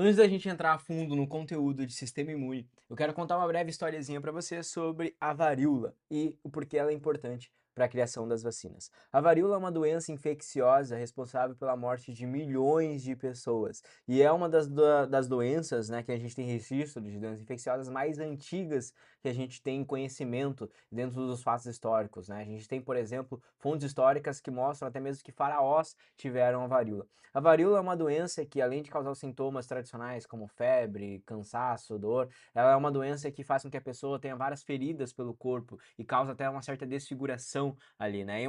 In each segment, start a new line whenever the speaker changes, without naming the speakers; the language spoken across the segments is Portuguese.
Antes da gente entrar a fundo no conteúdo de sistema imune, eu quero contar uma breve historiazinha para você sobre a varíola e o porquê ela é importante para a criação das vacinas. A varíola é uma doença infecciosa responsável pela morte de milhões de pessoas e é uma das doenças, né, que a gente tem registro de doenças infecciosas mais antigas que a gente tem conhecimento dentro dos fatos históricos, né? A gente tem, por exemplo, fontes históricas que mostram até mesmo que faraós tiveram a varíola. A varíola é uma doença que, além de causar sintomas tradicionais como febre, cansaço, dor, ela é uma doença que faz com que a pessoa tenha várias feridas pelo corpo e causa até uma certa desfiguração ali, né?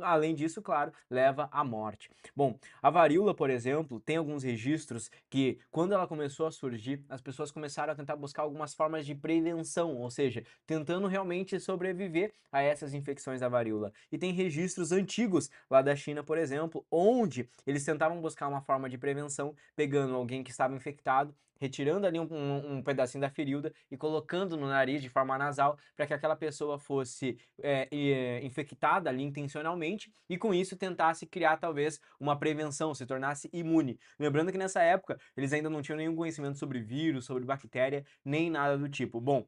Além disso, claro, leva à morte. Bom, a varíola, por exemplo, tem alguns registros que, quando ela começou a surgir, as pessoas começaram a tentar buscar algumas formas de prevenção, ou seja, tentando realmente sobreviver a essas infecções da varíola. E tem registros antigos lá da China, por exemplo, onde eles tentavam buscar uma forma de prevenção, pegando alguém que estava infectado, retirando ali um pedacinho da ferida e colocando no nariz de forma nasal para que aquela pessoa fosse infectada ali intencionalmente e com isso tentasse criar talvez uma prevenção, se tornasse imune. Lembrando que nessa época eles ainda não tinham nenhum conhecimento sobre vírus, sobre bactéria, nem nada do tipo. Bom,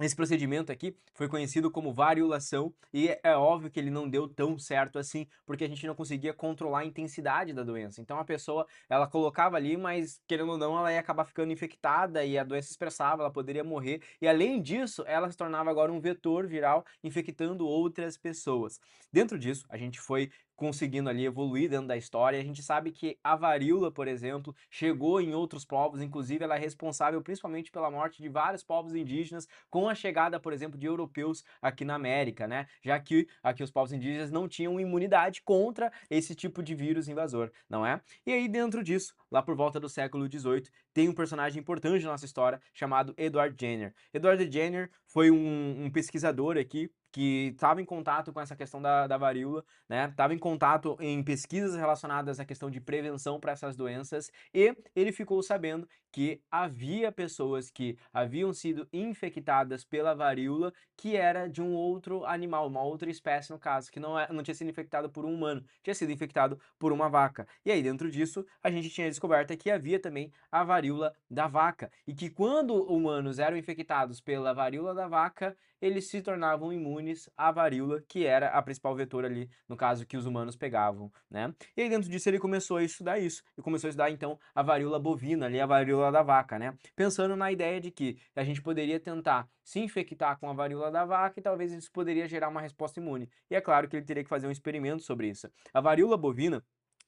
esse procedimento aqui foi conhecido como variolação e é óbvio que ele não deu tão certo assim, porque a gente não conseguia controlar a intensidade da doença. Então a pessoa, ela colocava ali, mas querendo ou não, ela ia acabar ficando infectada e a doença se expressava, ela poderia morrer. E além disso, ela se tornava agora um vetor viral infectando outras pessoas. Dentro disso, a gente foi conseguindo ali evoluir dentro da história. A gente sabe que a varíola, por exemplo, chegou em outros povos, inclusive ela é responsável principalmente pela morte de vários povos indígenas com a chegada, por exemplo, de europeus aqui na América, né? Já que aqui os povos indígenas não tinham imunidade contra esse tipo de vírus invasor, não é? E aí dentro disso, lá por volta do século XVIII, tem um personagem importante na nossa história chamado Edward Jenner. Edward Jenner foi um pesquisador aqui que estava em contato com essa questão da varíola, né? Estava em contato em pesquisas relacionadas à questão de prevenção para essas doenças e ele ficou sabendo que havia pessoas que haviam sido infectadas pela varíola que era de um outro animal, uma outra espécie no caso, que não tinha sido infectado por um humano, tinha sido infectado por uma vaca. E aí dentro disso a gente tinha descoberto que havia também a varíola da vaca e que quando humanos eram infectados pela varíola da vaca, eles se tornavam imunes à varíola, que era a principal vetor ali, no caso, que os humanos pegavam, né? E aí dentro disso ele começou a estudar isso, e começou a estudar então a varíola bovina, ali a varíola da vaca, né? Pensando na ideia de que a gente poderia tentar se infectar com a varíola da vaca e talvez isso poderia gerar uma resposta imune. E é claro que ele teria que fazer um experimento sobre isso. A varíola bovina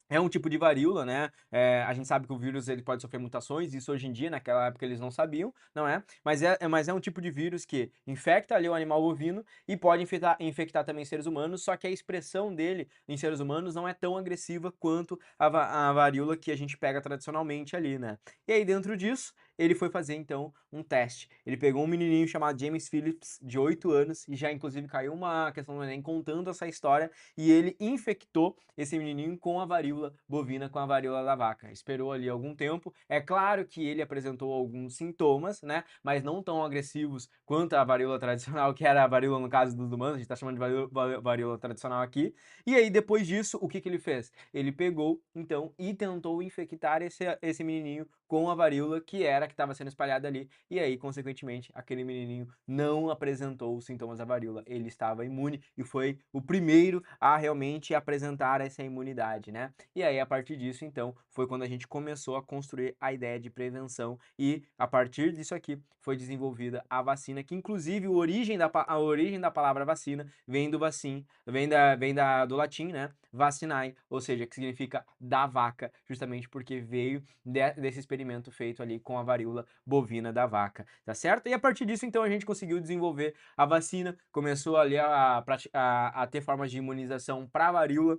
é um tipo de varíola, né? A gente sabe que o vírus ele pode sofrer mutações, isso hoje em dia, naquela época eles não sabiam, não é? Mas é um tipo de vírus que infecta ali o animal bovino e pode infectar também seres humanos, só que a expressão dele em seres humanos não é tão agressiva quanto a varíola que a gente pega tradicionalmente ali, né? E aí, dentro disso, ele foi fazer então um teste. Ele pegou um menininho chamado James Phillips, de 8 anos, e já inclusive caiu uma questão do Enem contando essa história, e ele infectou esse menininho com a varíola bovina, com a varíola da vaca. Esperou ali algum tempo. É claro que ele apresentou alguns sintomas, né? Mas não tão agressivos quanto a varíola tradicional, que era a varíola no caso dos humanos, a gente tá chamando de varíola tradicional aqui. E aí, depois disso, o que que ele fez? Ele pegou, então, e tentou infectar esse menininho com a varíola que estava sendo espalhada ali. E aí, consequentemente, aquele menininho não apresentou os sintomas da varíola. Ele estava imune e foi o primeiro a realmente apresentar essa imunidade, né? E aí, a partir disso, então, foi quando a gente começou a construir a ideia de prevenção e, a partir disso aqui, foi desenvolvida a vacina, que inclusive a origem da palavra vacina vem do do latim, né? Vacinae, ou seja, que significa da vaca, justamente porque veio desse experimento feito ali com a varíola bovina da vaca, tá certo? E a partir disso, então, a gente conseguiu desenvolver a vacina, começou ali a ter formas de imunização para a varíola,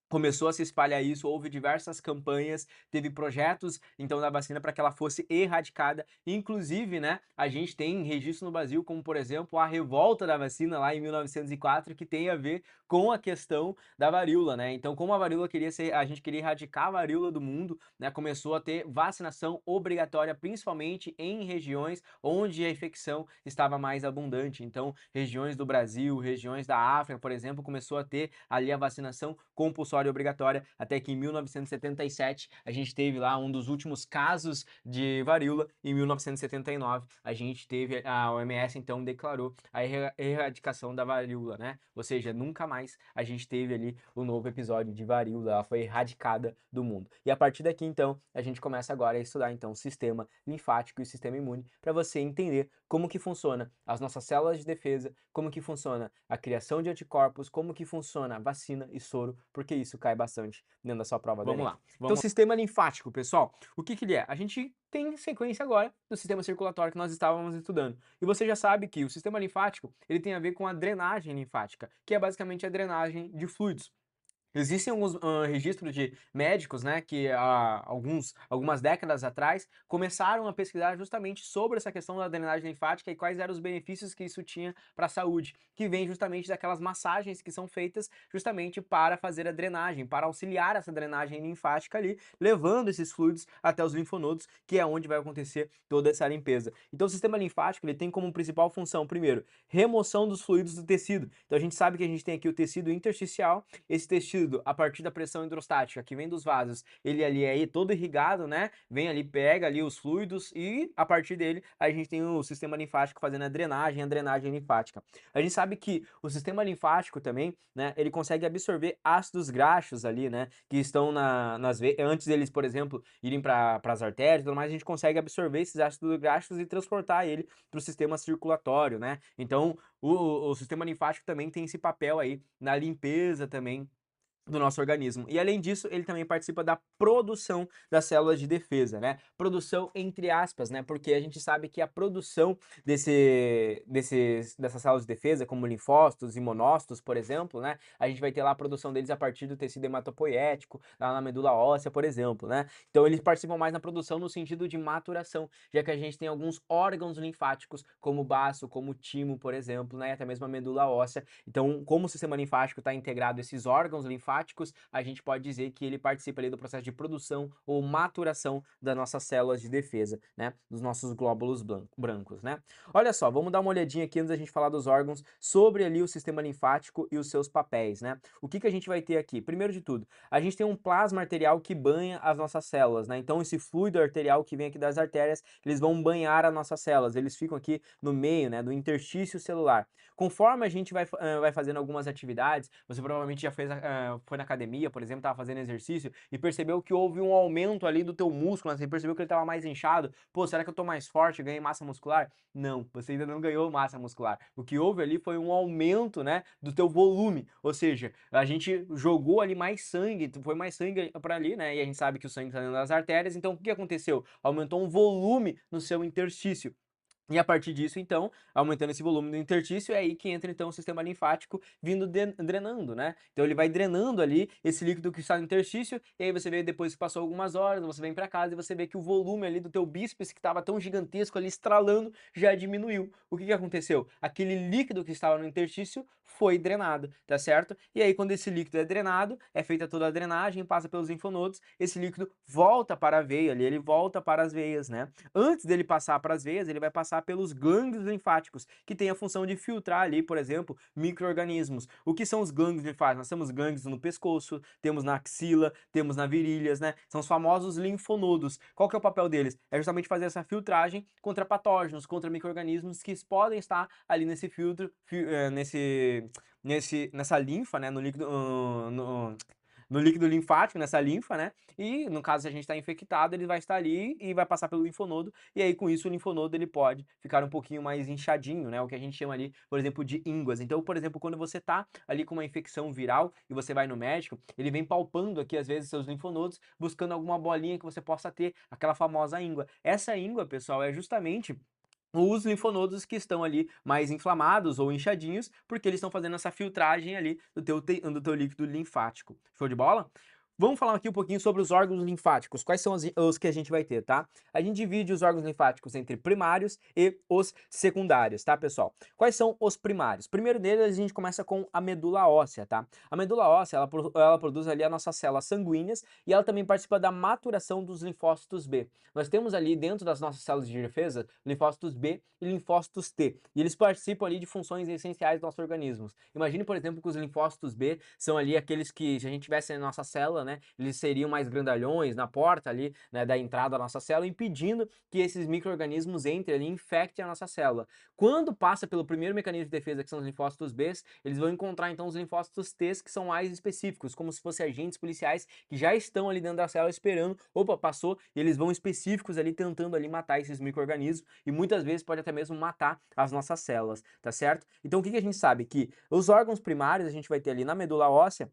começou a se espalhar isso, houve diversas campanhas, teve projetos então da vacina para que ela fosse erradicada. Inclusive, né, a gente tem registro no Brasil, como por exemplo a revolta da vacina lá em 1904, que tem a ver com a questão da varíola, né? Então, como a varíola a gente queria erradicar a varíola do mundo, né, começou a ter vacinação obrigatória, principalmente em regiões onde a infecção estava mais abundante. Então, regiões do Brasil, regiões da África, por exemplo, começou a ter ali a vacinação compulsória compulsória e obrigatória, até que em 1977 a gente teve lá um dos últimos casos de varíola. Em 1979 a gente teve, a OMS então declarou a erradicação da varíola, né? Ou seja, nunca mais a gente teve ali um novo episódio de varíola, ela foi erradicada do mundo. E a partir daqui então, a gente começa agora a estudar então o sistema linfático e o sistema imune, para você entender como que funciona as nossas células de defesa, como que funciona a criação de anticorpos, como que funciona a vacina e soro, porque isso cai bastante dentro da sua prova do Enem. Vamos lá. Então, sistema linfático, pessoal, o que que ele é? A gente tem sequência agora do sistema circulatório que nós estávamos estudando. E você já sabe que o sistema linfático, ele tem a ver com a drenagem linfática, que é basicamente a drenagem de fluidos. Existem alguns registros de médicos, né, que há algumas décadas atrás começaram a pesquisar justamente sobre essa questão da drenagem linfática e quais eram os benefícios que isso tinha para a saúde, que vem justamente daquelas massagens que são feitas justamente para fazer a drenagem, para auxiliar essa drenagem linfática ali, levando esses fluidos até os linfonodos, que é onde vai acontecer toda essa limpeza. Então o sistema linfático, ele tem como principal função, primeiro, remoção dos fluidos do tecido. Então a gente sabe que a gente tem aqui o tecido intersticial, esse tecido, a partir da pressão hidrostática que vem dos vasos, ele ali é todo irrigado, né? Vem ali, pega ali os fluidos e a partir dele a gente tem o sistema linfático fazendo a drenagem linfática. A gente sabe que o sistema linfático também, né? Ele consegue absorver ácidos graxos ali, né? Que estão nas veias, antes deles, por exemplo, irem para as artérias e tudo mais, a gente consegue absorver esses ácidos graxos e transportar ele para o sistema circulatório, né? Então, o sistema linfático também tem esse papel aí na limpeza também do nosso organismo. E além disso, ele também participa da produção das células de defesa, né? Produção entre aspas, né? Porque a gente sabe que a produção dessas células de defesa, como linfócitos e monócitos, por exemplo, né? A gente vai ter lá a produção deles a partir do tecido hematopoético, lá na medula óssea, por exemplo, né? Então eles participam mais na produção no sentido de maturação, já que a gente tem alguns órgãos linfáticos, como o baço, como o timo, por exemplo, né? E até mesmo a medula óssea. Então, como o sistema linfático está integrado a esses órgãos linfáticos, a gente pode dizer que ele participa ali do processo de produção ou maturação das nossas células de defesa, né? Dos nossos glóbulos brancos, né? Olha só, vamos dar uma olhadinha aqui antes da gente falar dos órgãos sobre ali o sistema linfático e os seus papéis, né? O que que a gente vai ter aqui? Primeiro de tudo, a gente tem um plasma arterial que banha as nossas células, né? Então esse fluido arterial que vem aqui das artérias, eles vão banhar as nossas células, eles ficam aqui no meio, né, do interstício celular. Conforme a gente vai fazendo algumas atividades, você provavelmente já fez, foi na academia, por exemplo, estava fazendo exercício e percebeu que houve um aumento ali do teu músculo, né? Você percebeu que ele estava mais inchado. Pô, será que eu tô mais forte, ganhei massa muscular? Não, você ainda não ganhou massa muscular. O que houve ali foi um aumento, né, do teu volume, ou seja, a gente jogou ali mais sangue, foi mais sangue para ali, né, e a gente sabe que o sangue está dentro das artérias, então o que aconteceu? Aumentou um volume no seu interstício. E a partir disso, então, aumentando esse volume do interstício, é aí que entra, então, o sistema linfático vindo drenando, né? Então ele vai drenando ali esse líquido que está no interstício, e aí você vê depois que passou algumas horas, você vem para casa e você vê que o volume ali do teu bíceps, que estava tão gigantesco ali, estralando, já diminuiu. O que que aconteceu? Aquele líquido que estava no interstício foi drenado, tá certo? E aí quando esse líquido é drenado, é feita toda a drenagem, passa pelos linfonodos, esse líquido volta para a veia ali, ele volta para as veias, né? Antes dele passar para as veias, ele vai passar pelos gânglios linfáticos, que tem a função de filtrar ali, por exemplo, micro-organismos. O que são os gânglios linfáticos? Nós temos gânglios no pescoço, temos na axila, temos na virilhas, né? São os famosos linfonodos. Qual que é o papel deles? É justamente fazer essa filtragem contra patógenos, contra micro-organismos que podem estar ali nesse filtro, nessa linfa, né? No líquido linfático, nessa linfa, né? E no caso, se a gente está infectado, ele vai estar ali e vai passar pelo linfonodo, e aí com isso o linfonodo ele pode ficar um pouquinho mais inchadinho, né? O que a gente chama ali, por exemplo, de ínguas. Então, por exemplo, quando você tá ali com uma infecção viral e você vai no médico, ele vem palpando aqui às vezes seus linfonodos, buscando alguma bolinha que você possa ter, aquela famosa íngua. Essa íngua, pessoal, é justamente os linfonodos que estão ali mais inflamados ou inchadinhos, porque eles estão fazendo essa filtragem ali do teu líquido linfático. Show de bola? Vamos falar aqui um pouquinho sobre os órgãos linfáticos. Quais são os que a gente vai ter, tá? A gente divide os órgãos linfáticos entre primários e os secundários, tá, pessoal? Quais são os primários? Primeiro deles, a gente começa com a medula óssea, tá? A medula óssea, ela produz ali as nossas células sanguíneas e ela também participa da maturação dos linfócitos B. Nós temos ali dentro das nossas células de defesa linfócitos B e linfócitos T. E eles participam ali de funções essenciais do nosso organismo. Imagine, por exemplo, que os linfócitos B são ali aqueles que, se a gente tivesse na nossa célula, né, eles seriam mais grandalhões na porta ali, né, da entrada da nossa célula, impedindo que esses micro-organismos entrem ali e infectem a nossa célula. Quando passa pelo primeiro mecanismo de defesa, que são os linfócitos B, eles vão encontrar então os linfócitos T, que são mais específicos, como se fossem agentes policiais que já estão ali dentro da célula esperando, opa, passou, e eles vão específicos ali tentando ali matar esses micro-organismos e muitas vezes pode até mesmo matar as nossas células, tá certo? Então o que a gente sabe? Que os órgãos primários a gente vai ter ali na medula óssea,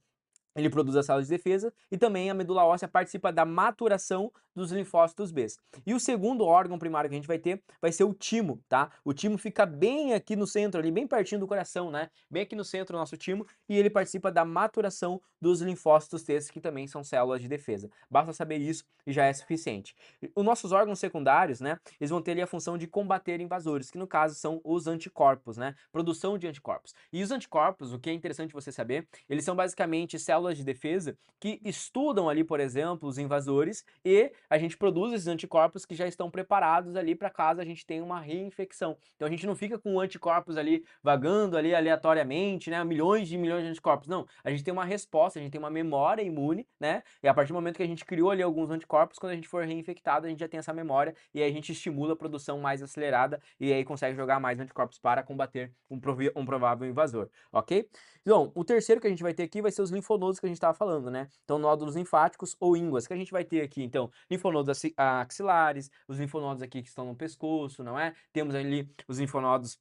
ele produz as células de defesa e também a medula óssea participa da maturação dos linfócitos B. E o segundo órgão primário que a gente vai ter vai ser o timo, tá? O timo fica bem aqui no centro, ali, bem pertinho do coração, né? Bem aqui no centro do nosso timo e ele participa da maturação dos linfócitos T, que também são células de defesa. Basta saber isso e já é suficiente. Os nossos órgãos secundários, né? Eles vão ter ali a função de combater invasores, que no caso são os anticorpos, né? Produção de anticorpos. E os anticorpos, o que é interessante você saber, eles são basicamente células de defesa que estudam ali, por exemplo, os invasores e a gente produz esses anticorpos que já estão preparados ali para caso a gente tenha uma reinfecção. Então a gente não fica com anticorpos ali vagando ali aleatoriamente, né, milhões de anticorpos. Não, a gente tem uma resposta, a gente tem uma memória imune, né? E a partir do momento que a gente criou ali alguns anticorpos, quando a gente for reinfectado, a gente já tem essa memória e aí a gente estimula a produção mais acelerada e aí consegue jogar mais anticorpos para combater um provável invasor, ok? Então, o terceiro que a gente vai ter aqui vai ser os linfonodos que a gente estava falando, né? Então, nódulos linfáticos ou ínguas, que a gente vai ter aqui, então, linfonodos axilares, os linfonodos aqui que estão no pescoço, não é? Temos ali os linfonodos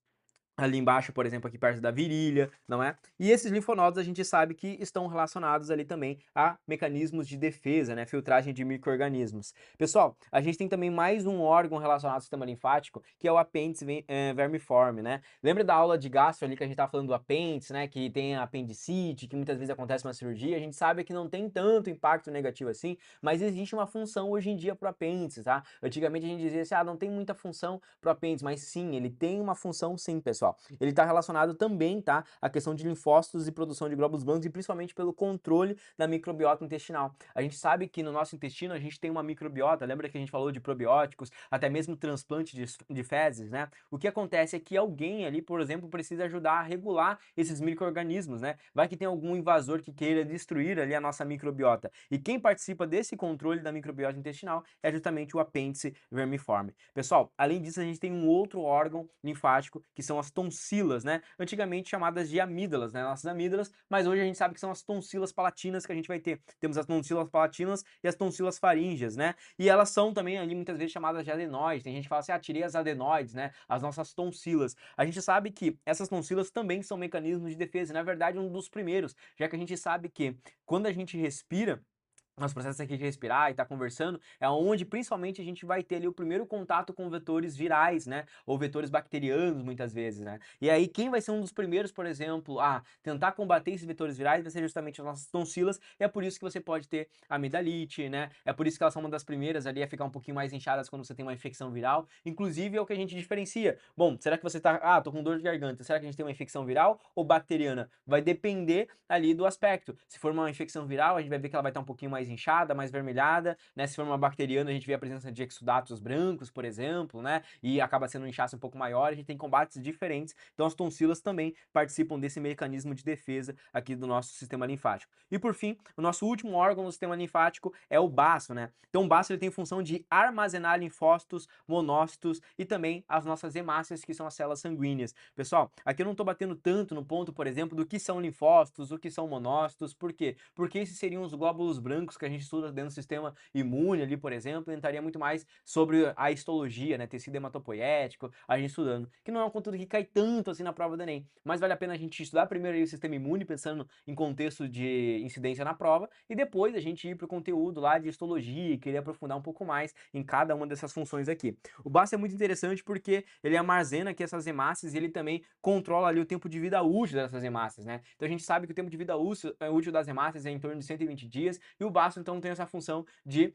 ali embaixo, por exemplo, aqui perto da virilha, não é? E esses linfonodos a gente sabe que estão relacionados ali também a mecanismos de defesa, né? Filtragem de micro-organismos. Pessoal, a gente tem também mais um órgão relacionado ao sistema linfático, que é o apêndice vermiforme, né? Lembra da aula de gastro ali que a gente estava falando do apêndice, né? Que tem a apendicite, que muitas vezes acontece uma cirurgia. A gente sabe que não tem tanto impacto negativo assim, mas existe uma função hoje em dia para o apêndice, tá? Antigamente a gente dizia assim, ah, não tem muita função para o apêndice, mas sim, ele tem uma função sim, pessoal. Ele está relacionado também, tá, à questão de linfócitos e produção de glóbulos brancos e principalmente pelo controle da microbiota intestinal. A gente sabe que no nosso intestino a gente tem uma microbiota, lembra que a gente falou de probióticos, até mesmo transplante de fezes, né? O que acontece é que alguém ali, por exemplo, precisa ajudar a regular esses micro-organismos, né? Vai que tem algum invasor que queira destruir ali a nossa microbiota. E quem participa desse controle da microbiota intestinal é justamente o apêndice vermiforme. Pessoal, além disso, a gente tem um outro órgão linfático que são as tonsilas, né? Antigamente chamadas de amígdalas, né? Nossas amígdalas, mas hoje a gente sabe que são as tonsilas palatinas que a gente vai ter. Temos as tonsilas palatinas e as tonsilas faríngeas, né? E elas são também ali muitas vezes chamadas de adenoides. Tem gente que fala assim, ah, tirei as adenoides, né? As nossas tonsilas. A gente sabe que essas tonsilas também são mecanismos de defesa, e, na verdade, um dos primeiros, já que a gente sabe que quando a gente respira, nosso processo aqui de respirar e estar conversando, é onde principalmente a gente vai ter ali o primeiro contato com vetores virais, né? Ou vetores bacterianos, muitas vezes, né? E aí, quem vai ser um dos primeiros, por exemplo, a tentar combater esses vetores virais vai ser justamente as nossas tonsilas, e é por isso que você pode ter amidalite, né? É por isso que elas são uma das primeiras ali a ficar um pouquinho mais inchadas quando você tem uma infecção viral. Inclusive, é o que a gente diferencia. Bom, será que você tá, ah, tô com dor de garganta, será que a gente tem uma infecção viral ou bacteriana? Vai depender ali do aspecto. Se for uma infecção viral, a gente vai ver que ela vai estar um pouquinho mais inchada, mais vermelhada, né? Se for uma bacteriana, a gente vê a presença de exudatos brancos, por exemplo, né? E acaba sendo um inchaço um pouco maior, a gente tem combates diferentes. Então as tonsilas também participam desse mecanismo de defesa aqui do nosso sistema linfático. E por fim, o nosso último órgão do sistema linfático é o baço, né? Então o baço ele tem função de armazenar linfócitos, monócitos e também as nossas hemácias, que são as células sanguíneas. Pessoal, aqui eu não estou batendo tanto no ponto, por exemplo, do que são linfócitos, o que são monócitos, por quê? Porque esses seriam os glóbulos brancos que a gente estuda dentro do sistema imune ali, por exemplo, e entraria muito mais sobre a histologia, né, tecido hematopoético, a gente estudando, que não é um conteúdo que cai tanto assim na prova do Enem, mas vale a pena a gente estudar primeiro aí o sistema imune, pensando em contexto de incidência na prova, e depois a gente ir para o conteúdo lá de histologia e querer aprofundar um pouco mais em cada uma dessas funções aqui. O baço é muito interessante porque ele armazena aqui essas hemácias e ele também controla ali o tempo de vida útil dessas hemácias, né? Então a gente sabe que o tempo de vida útil das hemácias é em torno de 120 dias, e o ácido então tem essa função de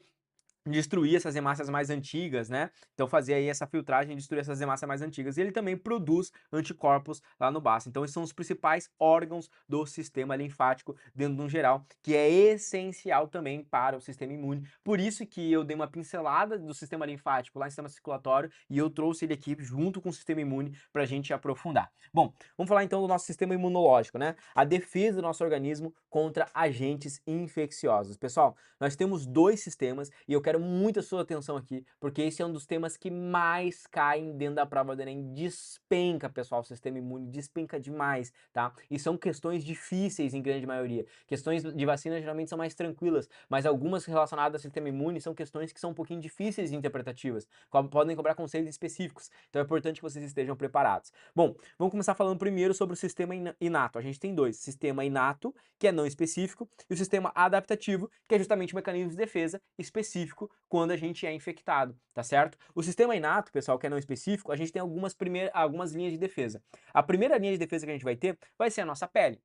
destruir essas hemácias mais antigas, né? Então fazer aí essa filtragem e destruir essas hemácias mais antigas. E ele também produz anticorpos lá no baço. Então esses são os principais órgãos do sistema linfático dentro de um geral, que é essencial também para o sistema imune. Por isso que eu dei uma pincelada do sistema linfático lá no sistema circulatório e eu trouxe ele aqui junto com o sistema imune para a gente aprofundar. Bom, vamos falar então do nosso sistema imunológico, né? A defesa do nosso organismo contra agentes infecciosos. Pessoal, nós temos dois sistemas e eu quero muito a sua atenção aqui, porque esse é um dos temas que mais caem dentro da prova do Enem. Despenca, pessoal, o sistema imune despenca demais, tá? E são questões difíceis em grande maioria. Questões de vacina geralmente são mais tranquilas, mas algumas relacionadas ao sistema imune são questões que são um pouquinho difíceis e interpretativas, podem cobrar conceitos específicos. Então é importante que vocês estejam preparados. Bom, vamos começar falando primeiro sobre o sistema inato. A gente tem dois: sistema inato, que é não específico, e o sistema adaptativo, que é justamente o mecanismo de defesa específico quando a gente é infectado, tá certo? O sistema inato, pessoal, que é não específico, a gente tem algumas linhas de defesa. A primeira linha de defesa que a gente vai ter vai ser a nossa pele.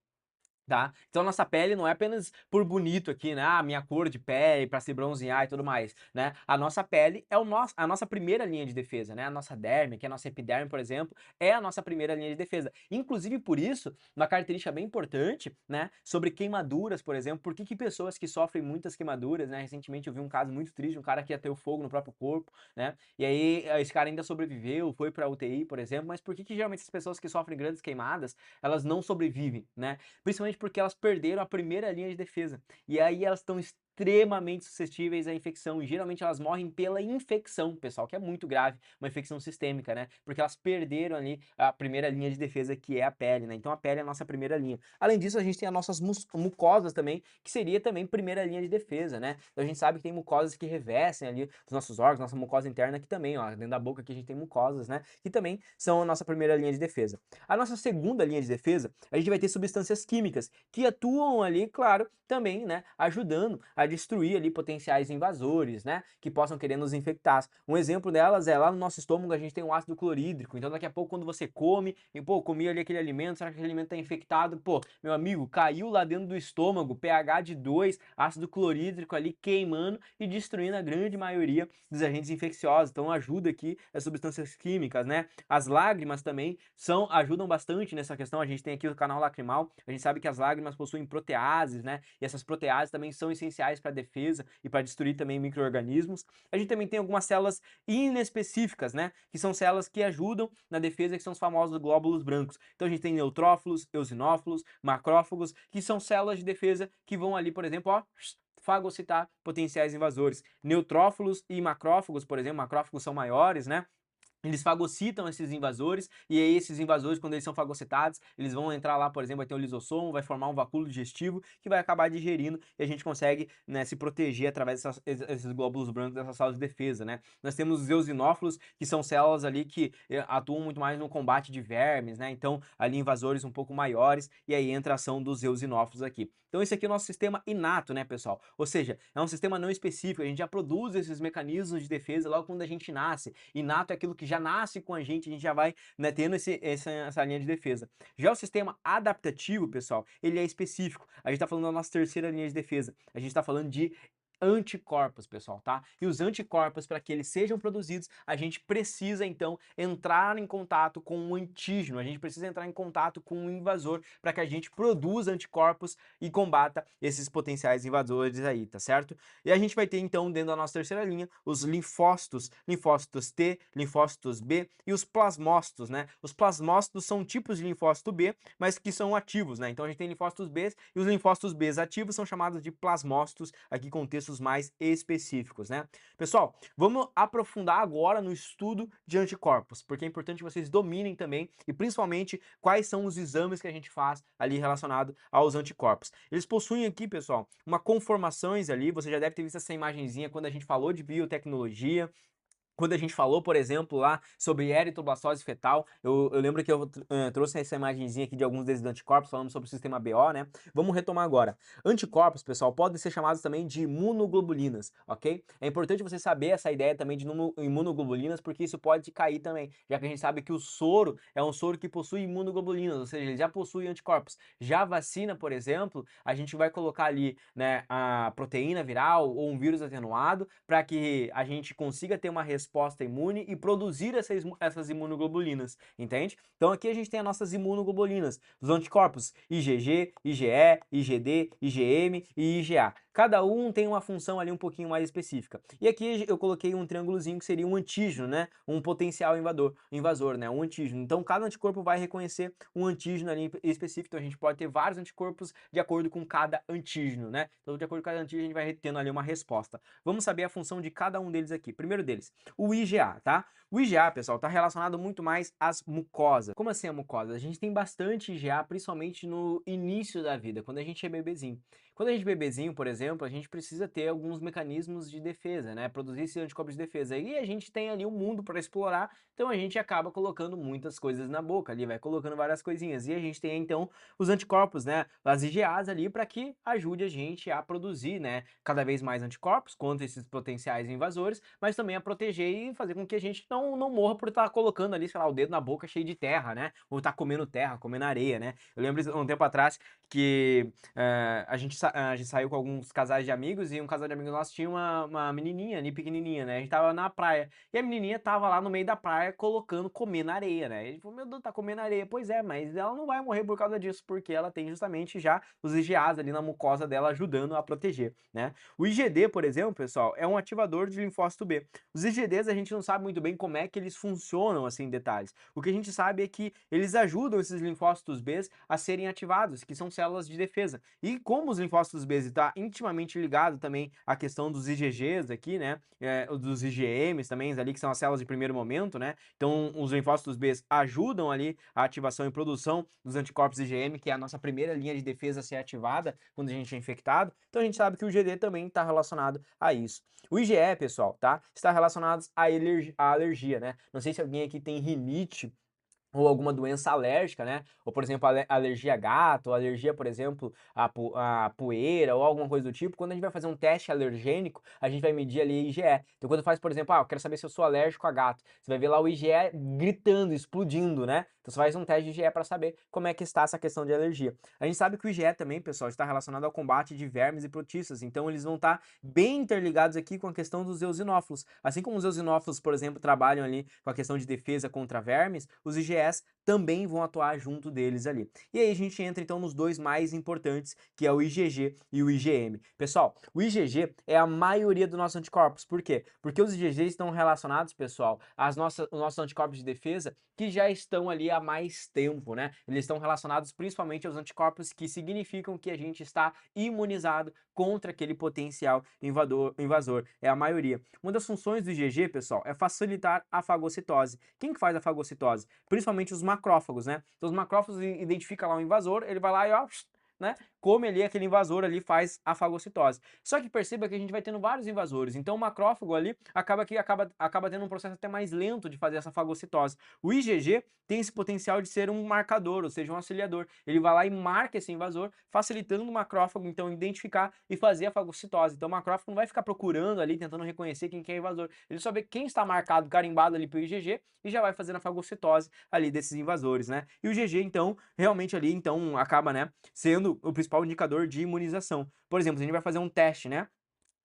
Tá? Então a nossa pele não é apenas por bonito aqui, né? Minha cor de pele para se bronzear e tudo mais, né? A nossa pele é a nossa primeira linha de defesa, né? A nossa derme, que é a nossa epiderme, por exemplo, é a nossa primeira linha de defesa. Inclusive por isso, uma característica bem importante, né? Sobre queimaduras, por exemplo, por que pessoas que sofrem muitas queimaduras, né? Recentemente eu vi um caso muito triste, um cara que ia ter o fogo no próprio corpo, né? E aí esse cara ainda sobreviveu, foi para UTI, por exemplo, mas por que geralmente as pessoas que sofrem grandes queimadas, elas não sobrevivem, né? Principalmente porque elas perderam a primeira linha de defesa. E aí elas estão extremamente suscetíveis à infecção e geralmente elas morrem pela infecção, pessoal, que é muito grave, uma infecção sistêmica, né? Porque elas perderam ali a primeira linha de defesa, que é a pele, né? Então a pele é a nossa primeira linha. Além disso, a gente tem as nossas mucosas também, que seria também primeira linha de defesa, né? Então a gente sabe que tem mucosas que revestem ali os nossos órgãos, nossa mucosa interna que também, ó, dentro da boca aqui a gente tem mucosas, né? Que também são a nossa primeira linha de defesa. A nossa segunda linha de defesa, a gente vai ter substâncias químicas que atuam ali, claro, também, né, ajudando a destruir ali potenciais invasores, né, que possam querer nos infectar. Um exemplo delas é lá no nosso estômago a gente tem um ácido clorídrico, então daqui a pouco quando você come, e pô, comi ali aquele alimento, será que aquele alimento está infectado? Pô, meu amigo, caiu lá dentro do estômago, pH de 2, ácido clorídrico ali queimando e destruindo a grande maioria dos agentes infecciosos. Então ajuda aqui as substâncias químicas, né? As lágrimas também ajudam bastante nessa questão. A gente tem aqui o canal lacrimal, a gente sabe que as lágrimas possuem proteases, né? E essas proteases também são essenciais para a defesa e para destruir também micro-organismos. A gente também tem algumas células inespecíficas, né? Que são células que ajudam na defesa, que são os famosos glóbulos brancos. Então a gente tem neutrófilos, eosinófilos, macrófagos, que são células de defesa que vão ali, por exemplo, ó, fagocitar potenciais invasores. Neutrófilos e macrófagos, por exemplo, macrófagos são maiores, né? Eles fagocitam esses invasores, e aí esses invasores, quando eles são fagocitados, eles vão entrar lá, por exemplo, vai ter um lisossomo, vai formar um vacúolo digestivo, que vai acabar digerindo, e a gente consegue, né, se proteger através desses glóbulos brancos, dessas células de defesa, né. Nós temos os eosinófilos, que são células ali que atuam muito mais no combate de vermes, né, então ali invasores um pouco maiores, e aí entra a ação dos eosinófilos aqui. Então esse aqui é o nosso sistema inato, né, pessoal? Ou seja, é um sistema não específico, a gente já produz esses mecanismos de defesa logo quando a gente nasce. Inato é aquilo que já nasce com a gente já vai, né, tendo essa linha de defesa. Já o sistema adaptativo, pessoal, ele é específico. A gente está falando da nossa terceira linha de defesa. A gente está falando de anticorpos, pessoal, tá? E os anticorpos, para que eles sejam produzidos, a gente precisa, então, entrar em contato com um antígeno, a gente precisa entrar em contato com um invasor para que a gente produza anticorpos e combata esses potenciais invasores aí, tá certo? E a gente vai ter, então, dentro da nossa terceira linha, os linfócitos, linfócitos T, linfócitos B e os plasmócitos, né? Os plasmócitos são tipos de linfócito B, mas que são ativos, né? Então a gente tem linfócitos B e os linfócitos B ativos são chamados de plasmócitos, aqui com textos mais específicos, né? Pessoal, vamos aprofundar agora no estudo de anticorpos, porque é importante que vocês dominem também e principalmente quais são os exames que a gente faz ali relacionado aos anticorpos. Eles possuem aqui, pessoal, uma conformações ali, você já deve ter visto essa imagenzinha quando a gente falou de biotecnologia. Quando a gente falou, por exemplo, lá sobre eritroblastose fetal, eu lembro que eu trouxe essa imagenzinha aqui de alguns desses anticorpos, falando sobre o sistema BO, né? Vamos retomar agora. Anticorpos, pessoal, podem ser chamados também de imunoglobulinas, ok? É importante você saber essa ideia também de imunoglobulinas, porque isso pode cair também, já que a gente sabe que o soro é um soro que possui imunoglobulinas, ou seja, ele já possui anticorpos. Já a vacina, por exemplo, a gente vai colocar ali, né, a proteína viral ou um vírus atenuado para que a gente consiga ter uma resposta imune e produzir essas imunoglobulinas, entende? Então aqui a gente tem as nossas imunoglobulinas, os anticorpos IgG, IgE, IgD, IgM e IgA. Cada um tem uma função ali um pouquinho mais específica. E aqui eu coloquei um triângulozinho que seria um antígeno, né? Um potencial invasor, né? Um antígeno. Então cada anticorpo vai reconhecer um antígeno ali específico. Então a gente pode ter vários anticorpos de acordo com cada antígeno, né? Então de acordo com cada antígeno a gente vai tendo ali uma resposta. Vamos saber a função de cada um deles aqui. Primeiro deles, o IgA, tá? O IgA, pessoal, está relacionado muito mais às mucosas. Como assim a mucosa? A gente tem bastante IgA, principalmente no início da vida, quando a gente é bebezinho. Quando a gente é bebezinho, por exemplo, a gente precisa ter alguns mecanismos de defesa, né? Produzir esse anticorpo de defesa. E a gente tem ali um mundo para explorar, então a gente acaba colocando muitas coisas na boca ali, vai colocando várias coisinhas. E a gente tem então os anticorpos, né? As IgAs ali para que ajude a gente a produzir, né? Cada vez mais anticorpos contra esses potenciais invasores, mas também a proteger e fazer com que a gente não morra por estar colocando ali, sei lá, o dedo na boca cheio de terra, né? Ou estar comendo terra, comendo areia, né? Eu lembro um tempo atrás que a gente saiu com alguns casais de amigos e um casal de amigos nosso tinha uma menininha ali pequenininha, né? A gente tava na praia e a menininha tava lá no meio da praia comendo areia, né? E ele falou, meu Deus, tá comendo areia. Pois é, mas ela não vai morrer por causa disso, porque ela tem justamente já os IgAs ali na mucosa dela ajudando a proteger, né? O IgD, por exemplo, pessoal, é um ativador de linfócito B. Os IgDs a gente não sabe muito bem como é que eles funcionam assim em detalhes. O que a gente sabe é que eles ajudam esses linfócitos B a serem ativados, que são células de defesa. E como os linfócitos B está intimamente ligado também à questão dos IgGs aqui, né? Dos IgMs também, ali que são as células de primeiro momento, né? Então, os linfócitos B ajudam ali a ativação e produção dos anticorpos IgM, que é a nossa primeira linha de defesa a ser ativada quando a gente é infectado. Então, a gente sabe que o IgD também está relacionado a isso. O IgE, pessoal, tá? Está relacionado à alergia, né? Não sei se alguém aqui tem rinite ou alguma doença alérgica, né? Ou, por exemplo, alergia a gato, ou alergia, por exemplo, a poeira, ou alguma coisa do tipo. Quando a gente vai fazer um teste alergênico, a gente vai medir ali IgE. Então, quando faz, por exemplo, eu quero saber se eu sou alérgico a gato, você vai ver lá o IgE gritando, explodindo, né? Então, você faz um teste de IgE para saber como é que está essa questão de alergia. A gente sabe que o IgE também, pessoal, está relacionado ao combate de vermes e protistas. Então, eles vão estar bem interligados aqui com a questão dos eosinófilos. Assim como os eosinófilos, por exemplo, trabalham ali com a questão de defesa contra vermes, os IgEs também vão atuar junto deles ali. E aí a gente entra então nos dois mais importantes, que é o IgG e o IgM. Pessoal, o IgG é a maioria dos nossos anticorpos. Por quê? Porque os IgGs estão relacionados, pessoal, os nossos anticorpos de defesa que já estão ali há mais tempo, né? Eles estão relacionados principalmente aos anticorpos que significam que a gente está imunizado contra aquele potencial invasor. É a maioria. Uma das funções do IgG, pessoal, é facilitar a fagocitose. Quem que faz a fagocitose? Principalmente os macrófagos, né? Então os macrófagos identificam lá um invasor, ele vai lá e ó, né? Come ali aquele invasor ali, faz a fagocitose. Só que perceba que a gente vai tendo vários invasores, então o macrófago ali acaba tendo um processo até mais lento de fazer essa fagocitose. O IgG tem esse potencial de ser um marcador, ou seja, um auxiliador. Ele vai lá e marca esse invasor, facilitando o macrófago então identificar e fazer a fagocitose. Então o macrófago não vai ficar procurando ali, tentando reconhecer quem que é invasor. Ele só vê quem está marcado, carimbado ali pelo IgG e já vai fazendo a fagocitose ali desses invasores, né? E o IgG então realmente ali então acaba, né, sendo o principal indicador de imunização. Por exemplo, a gente vai fazer um teste, né?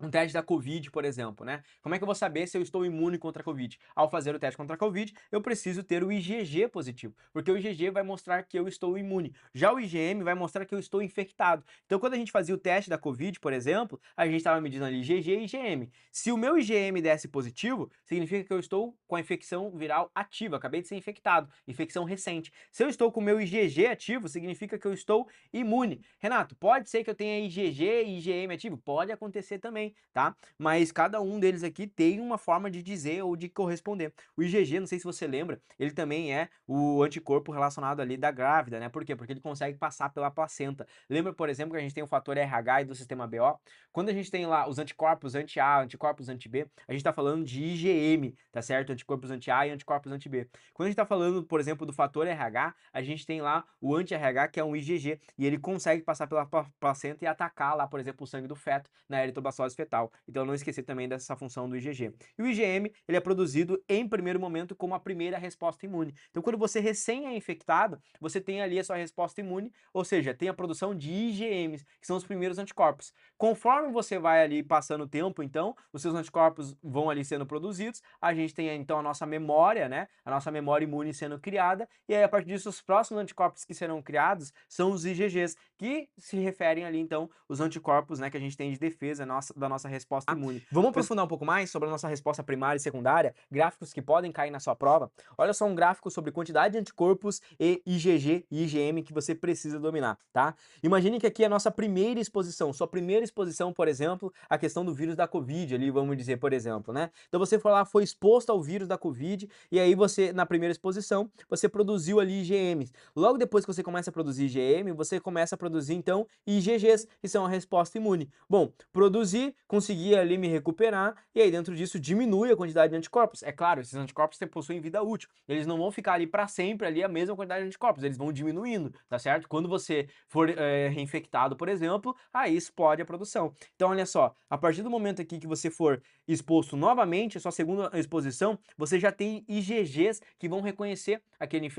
Um teste da Covid, por exemplo, né? Como é que eu vou saber se eu estou imune contra a Covid? Ao fazer o teste contra a Covid, eu preciso ter o IgG positivo, porque o IgG vai mostrar que eu estou imune. Já o IgM vai mostrar que eu estou infectado. Então, quando a gente fazia o teste da Covid, por exemplo, a gente estava medindo ali IgG e IgM. Se o meu IgM desse positivo, significa que eu estou com a infecção viral ativa, acabei de ser infectado, infecção recente. Se eu estou com o meu IgG ativo, significa que eu estou imune. Renato, pode ser que eu tenha IgG e IgM ativo? Pode acontecer também. também, tá? Mas cada um deles aqui tem uma forma de dizer ou de corresponder. O IgG, não sei se você lembra, ele também é o anticorpo relacionado ali da grávida, né? Por quê? Porque ele consegue passar pela placenta. Lembra, por exemplo, que a gente tem o fator RH e do sistema BO? Quando a gente tem lá os anticorpos anti-A, anticorpos anti-B, a gente tá falando de IgM, tá certo? Anticorpos anti-A e anticorpos anti-B. Quando a gente tá falando, por exemplo, do fator RH, a gente tem lá o anti-RH, que é um IgG, e ele consegue passar pela placenta e atacar lá, por exemplo, o sangue do feto na eritrobacilose fetal. Então não esquecer também dessa função do IgG. E o IgM, ele é produzido em primeiro momento como a primeira resposta imune. Então quando você recém é infectado, você tem ali a sua resposta imune, ou seja, tem a produção de IgMs, que são os primeiros anticorpos. Conforme você vai ali passando o tempo, então, os seus anticorpos vão ali sendo produzidos, a gente tem então a nossa memória, né? A nossa memória imune sendo criada, e aí a partir disso os próximos anticorpos que serão criados são os IgGs, que se referem ali então os anticorpos, né, que a gente tem de defesa da nossa resposta imune. Vamos aprofundar um pouco mais sobre a nossa resposta primária e secundária, gráficos que podem cair na sua prova. Olha só um gráfico sobre quantidade de anticorpos e IgG e IgM que você precisa dominar, tá? Imagine que aqui é a nossa primeira exposição, sua primeira exposição, por exemplo, a questão do vírus da Covid ali, vamos dizer, por exemplo, né? Então você foi lá, foi exposto ao vírus da Covid e aí você, na primeira exposição, você produziu ali IgMs. Logo depois que você começa a produzir IgM, você começa a produzir então IgGs, que são a resposta imune. Bom, produzir, conseguir ali me recuperar e aí dentro disso diminui a quantidade de anticorpos. É claro, esses anticorpos possuem vida útil. Eles não vão ficar ali para sempre ali a mesma quantidade de anticorpos, eles vão diminuindo, tá certo? Quando você for reinfectado, por exemplo, aí explode a produção. Então olha só, a partir do momento aqui que você for exposto novamente, a sua segunda exposição, você já tem IgGs que vão reconhecer aquele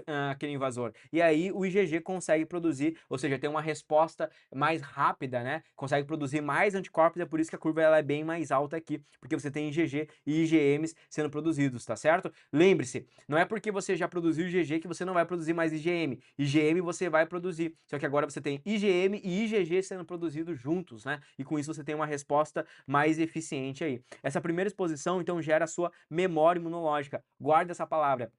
invasor. E aí o IgG consegue produzir, ou seja, tem uma resposta mais rápida, né? Consegue produzir mais anticorpos, é por isso que a curva ela é bem mais alta aqui, porque você tem IgG e IgMs sendo produzidos, tá certo? Lembre-se, não é porque você já produziu IgG que você não vai produzir mais IgM. IgM você vai produzir, só que agora você tem IgM e IgG sendo produzidos juntos, né? E com isso você tem uma resposta mais eficiente aí. Essa primeira exposição, então, gera a sua memória imunológica. Guarda essa palavra.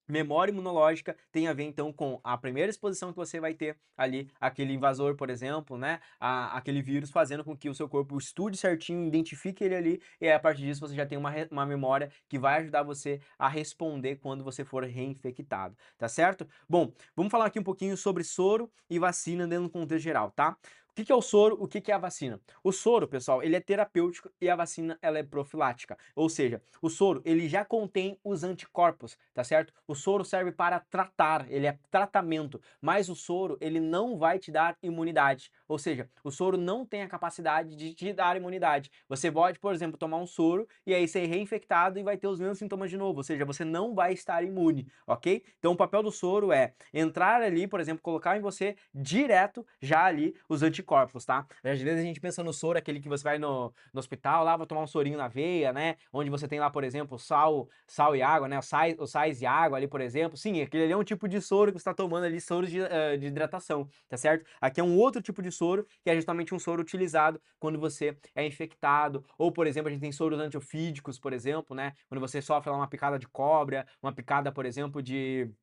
Memória imunológica tem a ver então com a primeira exposição que você vai ter ali, aquele invasor, por exemplo, né? Aquele vírus fazendo com que o seu corpo estude certinho, identifique ele ali, e aí, a partir disso você já tem uma memória que vai ajudar você a responder quando você for reinfectado, tá certo? Bom, vamos falar aqui um pouquinho sobre soro e vacina dentro do contexto geral, tá? O que é o soro? O que é a vacina? O soro, pessoal, ele é terapêutico e a vacina ela é profilática. Ou seja, o soro ele já contém os anticorpos, tá certo? O soro serve para tratar, ele é tratamento, mas o soro ele não vai te dar imunidade. Ou seja, o soro não tem a capacidade de te dar imunidade. Você pode, por exemplo, tomar um soro e aí ser reinfectado e vai ter os mesmos sintomas de novo. Ou seja, você não vai estar imune, ok? Então o papel do soro é entrar ali, por exemplo, colocar em você direto já ali os anticorpos, tá? Às vezes a gente pensa no soro, aquele que você vai no hospital lá, vai tomar um sorinho na veia, né? Onde você tem lá, por exemplo, sal e água, né? Os sais e água ali, por exemplo. Sim, aquele ali é um tipo de soro que você está tomando ali, soro de hidratação, tá certo? Aqui é um outro tipo de soro, que é justamente um soro utilizado quando você é infectado, ou, por exemplo, a gente tem soros antiofídicos, por exemplo, né? Quando você sofre lá uma picada de cobra, uma picada, por exemplo, de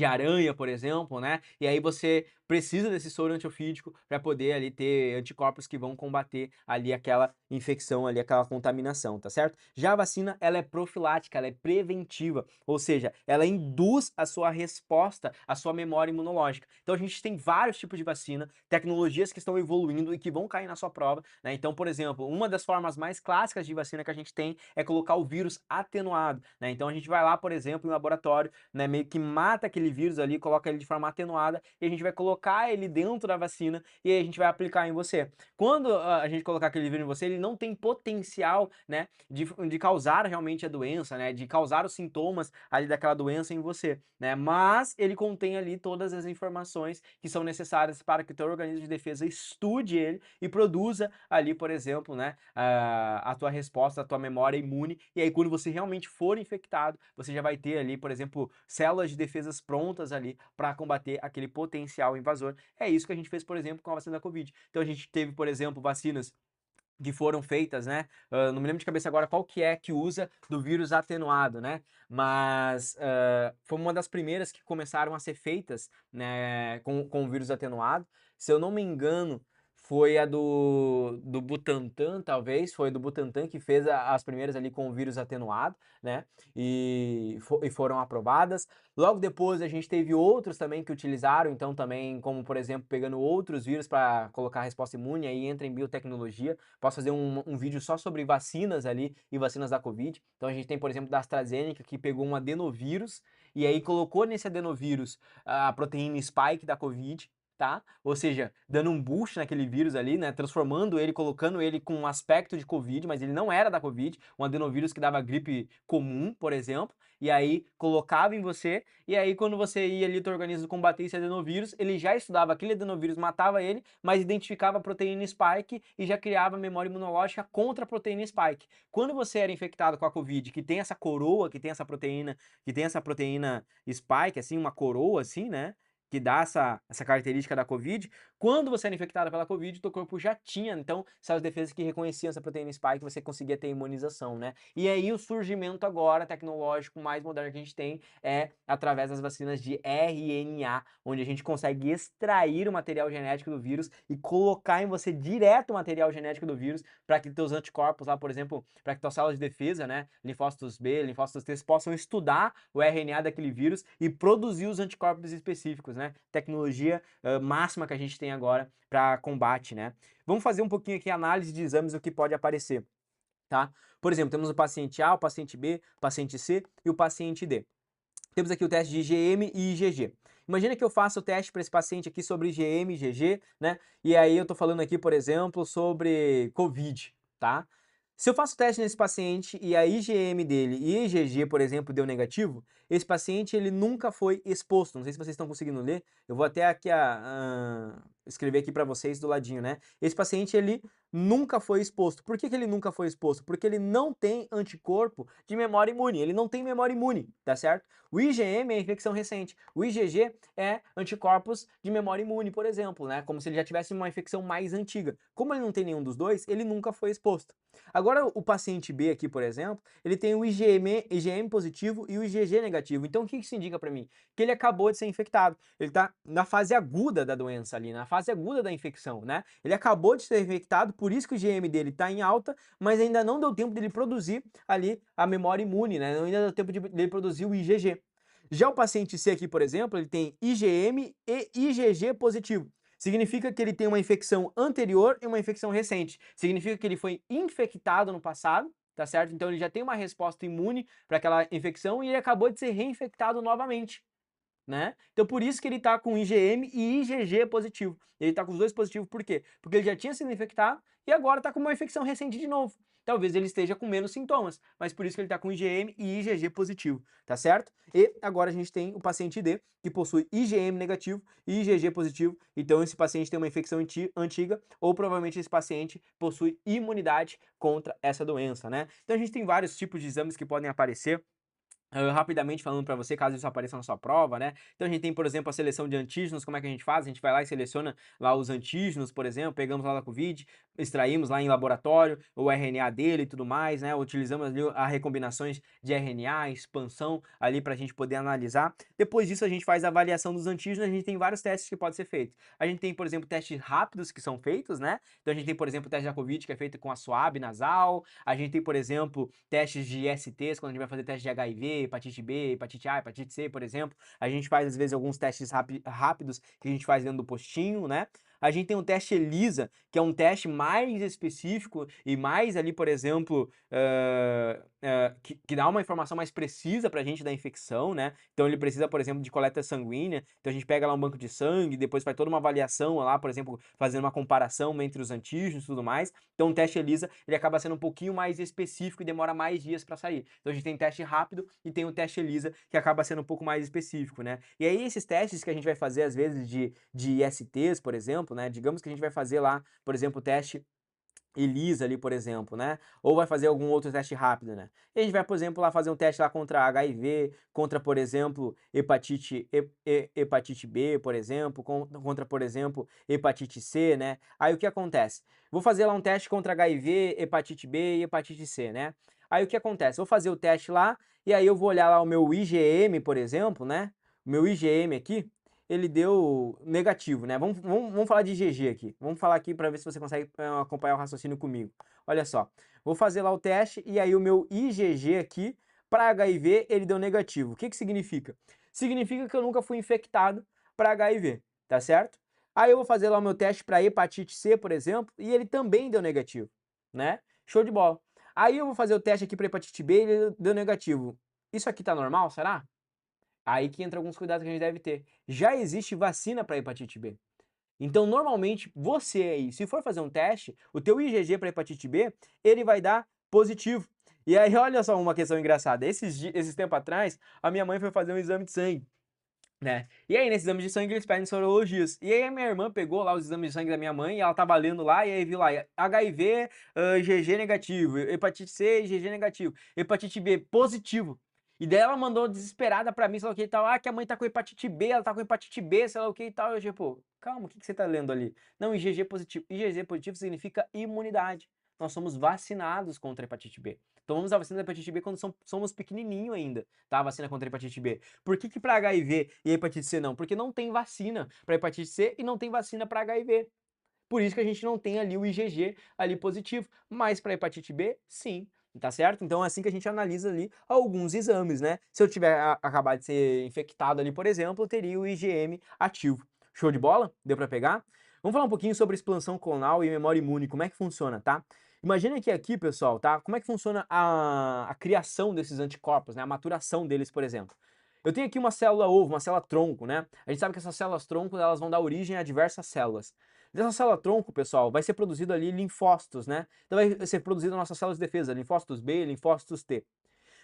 aranha, por exemplo, né? E aí você precisa desse soro antiofídico para poder ali ter anticorpos que vão combater ali aquela infecção ali, aquela contaminação, tá certo? Já a vacina, ela é profilática, ela é preventiva, ou seja, ela induz a sua resposta, a sua memória imunológica. Então a gente tem vários tipos de vacina, tecnologias que estão evoluindo e que vão cair na sua prova, né? Então, por exemplo, uma das formas mais clássicas de vacina que a gente tem é colocar o vírus atenuado, né? Então a gente vai lá, por exemplo, em laboratório, né, meio que mata aquele vírus ali, coloca ele de forma atenuada e a gente vai colocar ele dentro da vacina e aí a gente vai aplicar em você. Quando a gente colocar aquele vírus em você, ele não tem potencial, né, de causar realmente a doença, né, de causar os sintomas ali daquela doença em você, né, mas ele contém ali todas as informações que são necessárias para que o teu organismo de defesa estude ele e produza ali, por exemplo, né, a tua resposta, a tua memória imune, e aí quando você realmente for infectado, você já vai ter ali, por exemplo, células de defesas prontas ali para combater aquele potencial invasor. É isso que a gente fez, por exemplo, com a vacina da Covid. Então a gente teve, por exemplo, vacinas que foram feitas, né? Não me lembro de cabeça agora qual que é que usa do vírus atenuado, né? Mas foi uma das primeiras que começaram a ser feitas, né, com o vírus atenuado. Se eu não me engano, foi a do Butantan, talvez, foi do Butantan que fez as primeiras ali com o vírus atenuado, né? E foram aprovadas. Logo depois a gente teve outros também que utilizaram, então também, como por exemplo, pegando outros vírus para colocar a resposta imune, aí entra em biotecnologia. Posso fazer um vídeo só sobre vacinas ali e vacinas da Covid. Então a gente tem, por exemplo, da AstraZeneca, que pegou um adenovírus e aí colocou nesse adenovírus a proteína spike da Covid, tá? Ou seja, dando um boost naquele vírus ali, né? Transformando ele, colocando ele com um aspecto de Covid, mas ele não era da Covid, um adenovírus que dava gripe comum, por exemplo, e aí colocava em você, e aí quando você ia ali, teu organismo combater esse adenovírus, ele já estudava aquele adenovírus, matava ele, mas identificava a proteína spike e já criava memória imunológica contra a proteína spike. Quando você era infectado com a Covid, que tem essa coroa, que tem essa proteína spike, assim, uma coroa, assim, né? Que dá essa característica da Covid, quando você era infectado pela Covid, o teu corpo já tinha, então, essas defesas que reconheciam essa proteína spike, você conseguia ter imunização, né? E aí o surgimento agora tecnológico mais moderno que a gente tem é através das vacinas de RNA, onde a gente consegue extrair o material genético do vírus e colocar em você direto o material genético do vírus para que teus anticorpos lá, por exemplo, para que tuas células de defesa, né, linfócitos B, linfócitos T, possam estudar o RNA daquele vírus e produzir os anticorpos específicos, né? Tecnologia máxima que a gente tem agora para combate, né? Vamos fazer um pouquinho aqui análise de exames do que pode aparecer, tá? Por exemplo, temos o paciente A, o paciente B, o paciente C e o paciente D. Temos aqui o teste de IgM e IgG. Imagina que eu faça o teste para esse paciente aqui sobre IgM e IgG, né? E aí eu tô falando aqui, por exemplo, sobre COVID, tá? Se eu faço o teste nesse paciente e a IgM dele e a IgG, por exemplo, deu negativo, esse paciente ele nunca foi exposto. Não sei se vocês estão conseguindo ler. Eu vou até aqui escrever aqui para vocês do ladinho, né? Esse paciente ele nunca foi exposto. Por que ele nunca foi exposto? Porque ele não tem anticorpo de memória imune. Ele não tem memória imune, tá certo? O IgM é infecção recente. O IgG é anticorpos de memória imune, por exemplo, né? Como se ele já tivesse uma infecção mais antiga. Como ele não tem nenhum dos dois, ele nunca foi exposto. Agora, o paciente B aqui, por exemplo, ele tem o IgM positivo e o IgG negativo. Então, o que isso indica para mim? Que ele acabou de ser infectado. Ele está na fase aguda da doença ali, na fase aguda da infecção, né? Ele acabou de ser infectado, por isso que o IgM dele está em alta, mas ainda não deu tempo dele produzir ali a memória imune, né? Ainda deu tempo dele produzir o IgG. Já o paciente C aqui, por exemplo, ele tem IgM e IgG positivo. Significa que ele tem uma infecção anterior e uma infecção recente. Significa que ele foi infectado no passado, tá certo? Então ele já tem uma resposta imune para aquela infecção e ele acabou de ser reinfectado novamente, né? Então por isso que ele tá com IgM e IgG positivo. Ele tá com os dois positivos, por quê? Porque ele já tinha sido infectado e agora tá com uma infecção recente de novo. Talvez ele esteja com menos sintomas, mas por isso que ele tá com IgM e IgG positivo, tá certo? E agora a gente tem o paciente D, que possui IgM negativo e IgG positivo. Então esse paciente tem uma infecção antiga ou provavelmente esse paciente possui imunidade contra essa doença, né? Então a gente tem vários tipos de exames que podem aparecer. Rapidamente falando para você, caso isso apareça na sua prova, né? Então a gente tem, por exemplo, a seleção de antígenos, como é que a gente faz? A gente vai lá e seleciona lá os antígenos, por exemplo, pegamos lá da Covid, extraímos lá em laboratório o RNA dele e tudo mais, né? Utilizamos ali as recombinações de RNA, expansão ali para a gente poder analisar. Depois disso a gente faz a avaliação dos antígenos, a gente tem vários testes que podem ser feitos. A gente tem, por exemplo, testes rápidos que são feitos, né? Então a gente tem, por exemplo, o teste da Covid que é feito com a swab nasal, a gente tem, por exemplo, testes de ISTs, quando a gente vai fazer teste de HIV, hepatite B, hepatite A, hepatite C, por exemplo. A gente faz, às vezes, alguns testes rápidos que a gente faz dentro do postinho, né? A gente tem o teste ELISA, que é um teste mais específico e mais ali, por exemplo, que dá uma informação mais precisa pra gente da infecção, né? Então ele precisa, por exemplo, de coleta sanguínea. Então a gente pega lá um banco de sangue, depois faz toda uma avaliação lá, por exemplo, fazendo uma comparação entre os antígenos e tudo mais. Então o teste ELISA, ele acaba sendo um pouquinho mais específico e demora mais dias para sair. Então a gente tem teste rápido e tem o teste ELISA, que acaba sendo um pouco mais específico, né? E aí esses testes que a gente vai fazer, às vezes, de ISTs, por exemplo, né? Digamos que a gente vai fazer lá, por exemplo, o teste ELISA ali, por exemplo, né? Ou vai fazer algum outro teste rápido, né? E a gente vai, por exemplo, lá fazer um teste lá contra HIV, contra, por exemplo, hepatite B, por exemplo, contra, por exemplo, hepatite C, né? Aí o que acontece? Vou fazer lá um teste contra HIV, hepatite B e hepatite C, né? Aí o que acontece? Vou fazer o teste lá e aí eu vou olhar lá o meu IgM, por exemplo, né? O meu IgM aqui, ele deu negativo, né? Vamos falar de IgG aqui. Vamos falar aqui para ver se você consegue acompanhar o raciocínio comigo. Olha só, vou fazer lá o teste e aí o meu IgG aqui para HIV ele deu negativo. O que que significa? Significa que eu nunca fui infectado para HIV, tá certo? Aí eu vou fazer lá o meu teste para hepatite C, por exemplo, e ele também deu negativo, né? Show de bola. Aí eu vou fazer o teste aqui para hepatite B e ele deu negativo. Isso aqui tá normal, será? Aí que entra alguns cuidados que a gente deve ter. Já existe vacina para hepatite B. Então, normalmente, você aí, se for fazer um teste, o teu IgG para hepatite B, ele vai dar positivo. E aí, olha só uma questão engraçada. Esses tempos atrás, a minha mãe foi fazer um exame de sangue, né? E aí, nesse exame de sangue, eles pedem sorologias. E aí, a minha irmã pegou lá os exames de sangue da minha mãe, e ela tava lendo lá, e aí viu lá, HIV, IgG negativo, hepatite C, IgG negativo, hepatite B positivo. E daí ela mandou desesperada pra mim, sei lá o que e tal, que a mãe tá com hepatite B, ela tá com hepatite B, sei lá o que e tal. Eu tipo, calma, o que você tá lendo ali? Não, IgG positivo. IgG positivo significa imunidade. Nós somos vacinados contra a hepatite B. Tomamos a vacina da hepatite B quando somos pequenininho ainda, tá? A vacina contra a hepatite B. Por que para HIV e hepatite C não? Porque não tem vacina para hepatite C e não tem vacina para HIV. Por isso que a gente não tem ali o IgG ali positivo. Mas para hepatite B, sim. Tá certo? Então é assim que a gente analisa ali alguns exames, né? Se eu tiver acabado de ser infectado ali, por exemplo, eu teria o IgM ativo. Show de bola? Deu para pegar? Vamos falar um pouquinho sobre expansão clonal e memória imune, como é que funciona, tá? Imagina que aqui, pessoal, tá? Como é que funciona a criação desses anticorpos, né? A maturação deles, por exemplo. Eu tenho aqui uma célula ovo, uma célula tronco, né? A gente sabe que essas células tronco, elas vão dar origem a diversas células. Dessa célula tronco, pessoal, vai ser produzido ali linfócitos, né? Então vai ser produzido nossas células de defesa, linfócitos B, linfócitos T.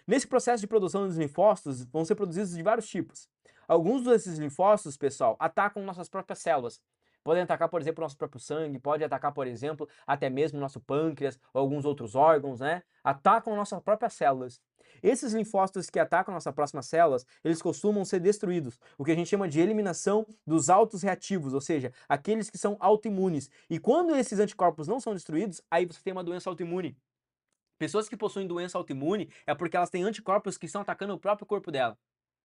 Nesse processo de produção dos linfócitos, vão ser produzidos de vários tipos. Alguns desses linfócitos, pessoal, atacam nossas próprias células. Podem atacar, por exemplo, o nosso próprio sangue, pode atacar, por exemplo, até mesmo o nosso pâncreas ou alguns outros órgãos, né? Atacam nossas próprias células. Esses linfócitos que atacam nossas próximas células, eles costumam ser destruídos, o que a gente chama de eliminação dos autos reativos, ou seja, aqueles que são autoimunes. E quando esses anticorpos não são destruídos, aí você tem uma doença autoimune. Pessoas que possuem doença autoimune é porque elas têm anticorpos que estão atacando o próprio corpo dela.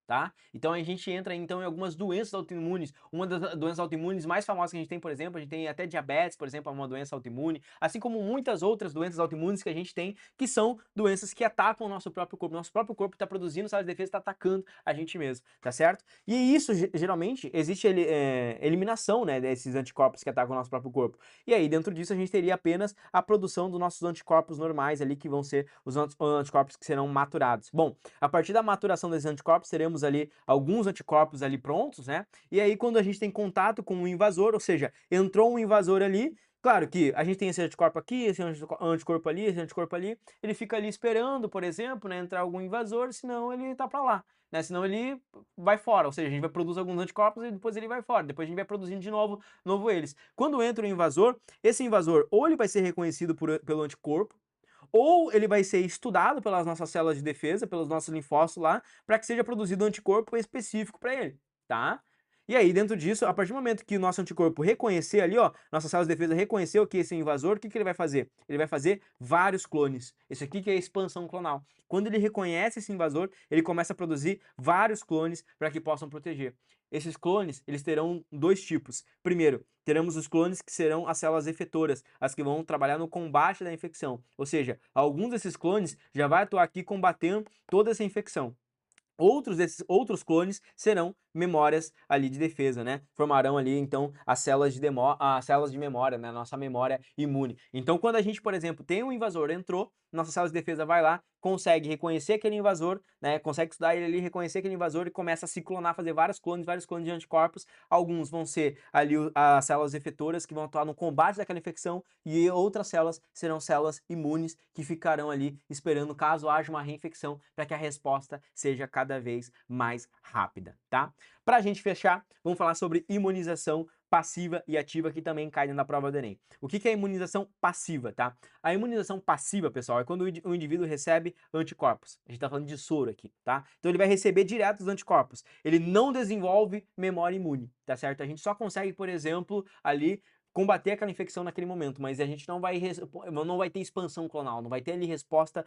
Tá? Então a gente entra então em algumas doenças autoimunes. Uma das doenças autoimunes mais famosas que a gente tem, por exemplo, a gente tem até diabetes, por exemplo, é uma doença autoimune, assim como muitas outras doenças autoimunes que a gente tem, que são doenças que atacam o nosso próprio corpo. Nosso próprio corpo está produzindo células de defesa, está atacando a gente mesmo, tá certo? E isso geralmente existe eliminação, né, desses anticorpos que atacam o nosso próprio corpo. E aí dentro disso a gente teria apenas a produção dos nossos anticorpos normais ali, que vão ser os anticorpos que serão maturados. Bom, a partir da maturação desses anticorpos, teremos ali alguns anticorpos ali prontos, né? E aí quando a gente tem contato com um invasor, ou seja, entrou um invasor ali, claro que a gente tem esse anticorpo aqui, esse anticorpo ali, esse anticorpo ali, ele fica ali esperando, por exemplo, né, entrar algum invasor, senão ele tá para lá, né? Senão ele vai fora, ou seja, a gente vai produzir alguns anticorpos e depois ele vai fora, depois a gente vai produzindo de novo eles. Quando entra um invasor, esse invasor ou ele vai ser reconhecido pelo anticorpo, ou ele vai ser estudado pelas nossas células de defesa, pelos nossos linfócitos lá, para que seja produzido um anticorpo específico para ele, tá? E aí, dentro disso, a partir do momento que o nosso anticorpo reconhecer ali, ó, nossas células de defesa reconheceu que esse é invasor, o que ele vai fazer? Ele vai fazer vários clones. Isso aqui que é a expansão clonal. Quando ele reconhece esse invasor, ele começa a produzir vários clones para que possam proteger. Esses clones, eles terão dois tipos. Primeiro, teremos os clones que serão as células efetoras, as que vão trabalhar no combate da infecção. Ou seja, alguns desses clones já vai atuar aqui combatendo toda essa infecção. Desses outros clones serão memórias ali de defesa, né? Formarão ali então as células de memória, né? Nossa memória imune. Então, quando a gente, por exemplo, tem um invasor, entrou, nossa célula de defesa vai lá, consegue reconhecer aquele invasor, né? Consegue estudar ele ali, reconhecer aquele invasor e começa a se clonar, fazer vários clones de anticorpos. Alguns vão ser ali as células efetoras que vão atuar no combate daquela infecção e outras células serão células imunes que ficarão ali esperando caso haja uma reinfecção para que a resposta seja cada vez mais rápida, tá? Para a gente fechar, vamos falar sobre imunização passiva e ativa, que também cai na prova do Enem. O que é a imunização passiva, tá? A imunização passiva, pessoal, é quando o indivíduo recebe anticorpos. A gente tá falando de soro aqui, tá? Então ele vai receber direto os anticorpos. Ele não desenvolve memória imune, tá certo? A gente só consegue, por exemplo, ali combater aquela infecção naquele momento, mas a gente não vai ter expansão clonal, não vai ter ali resposta,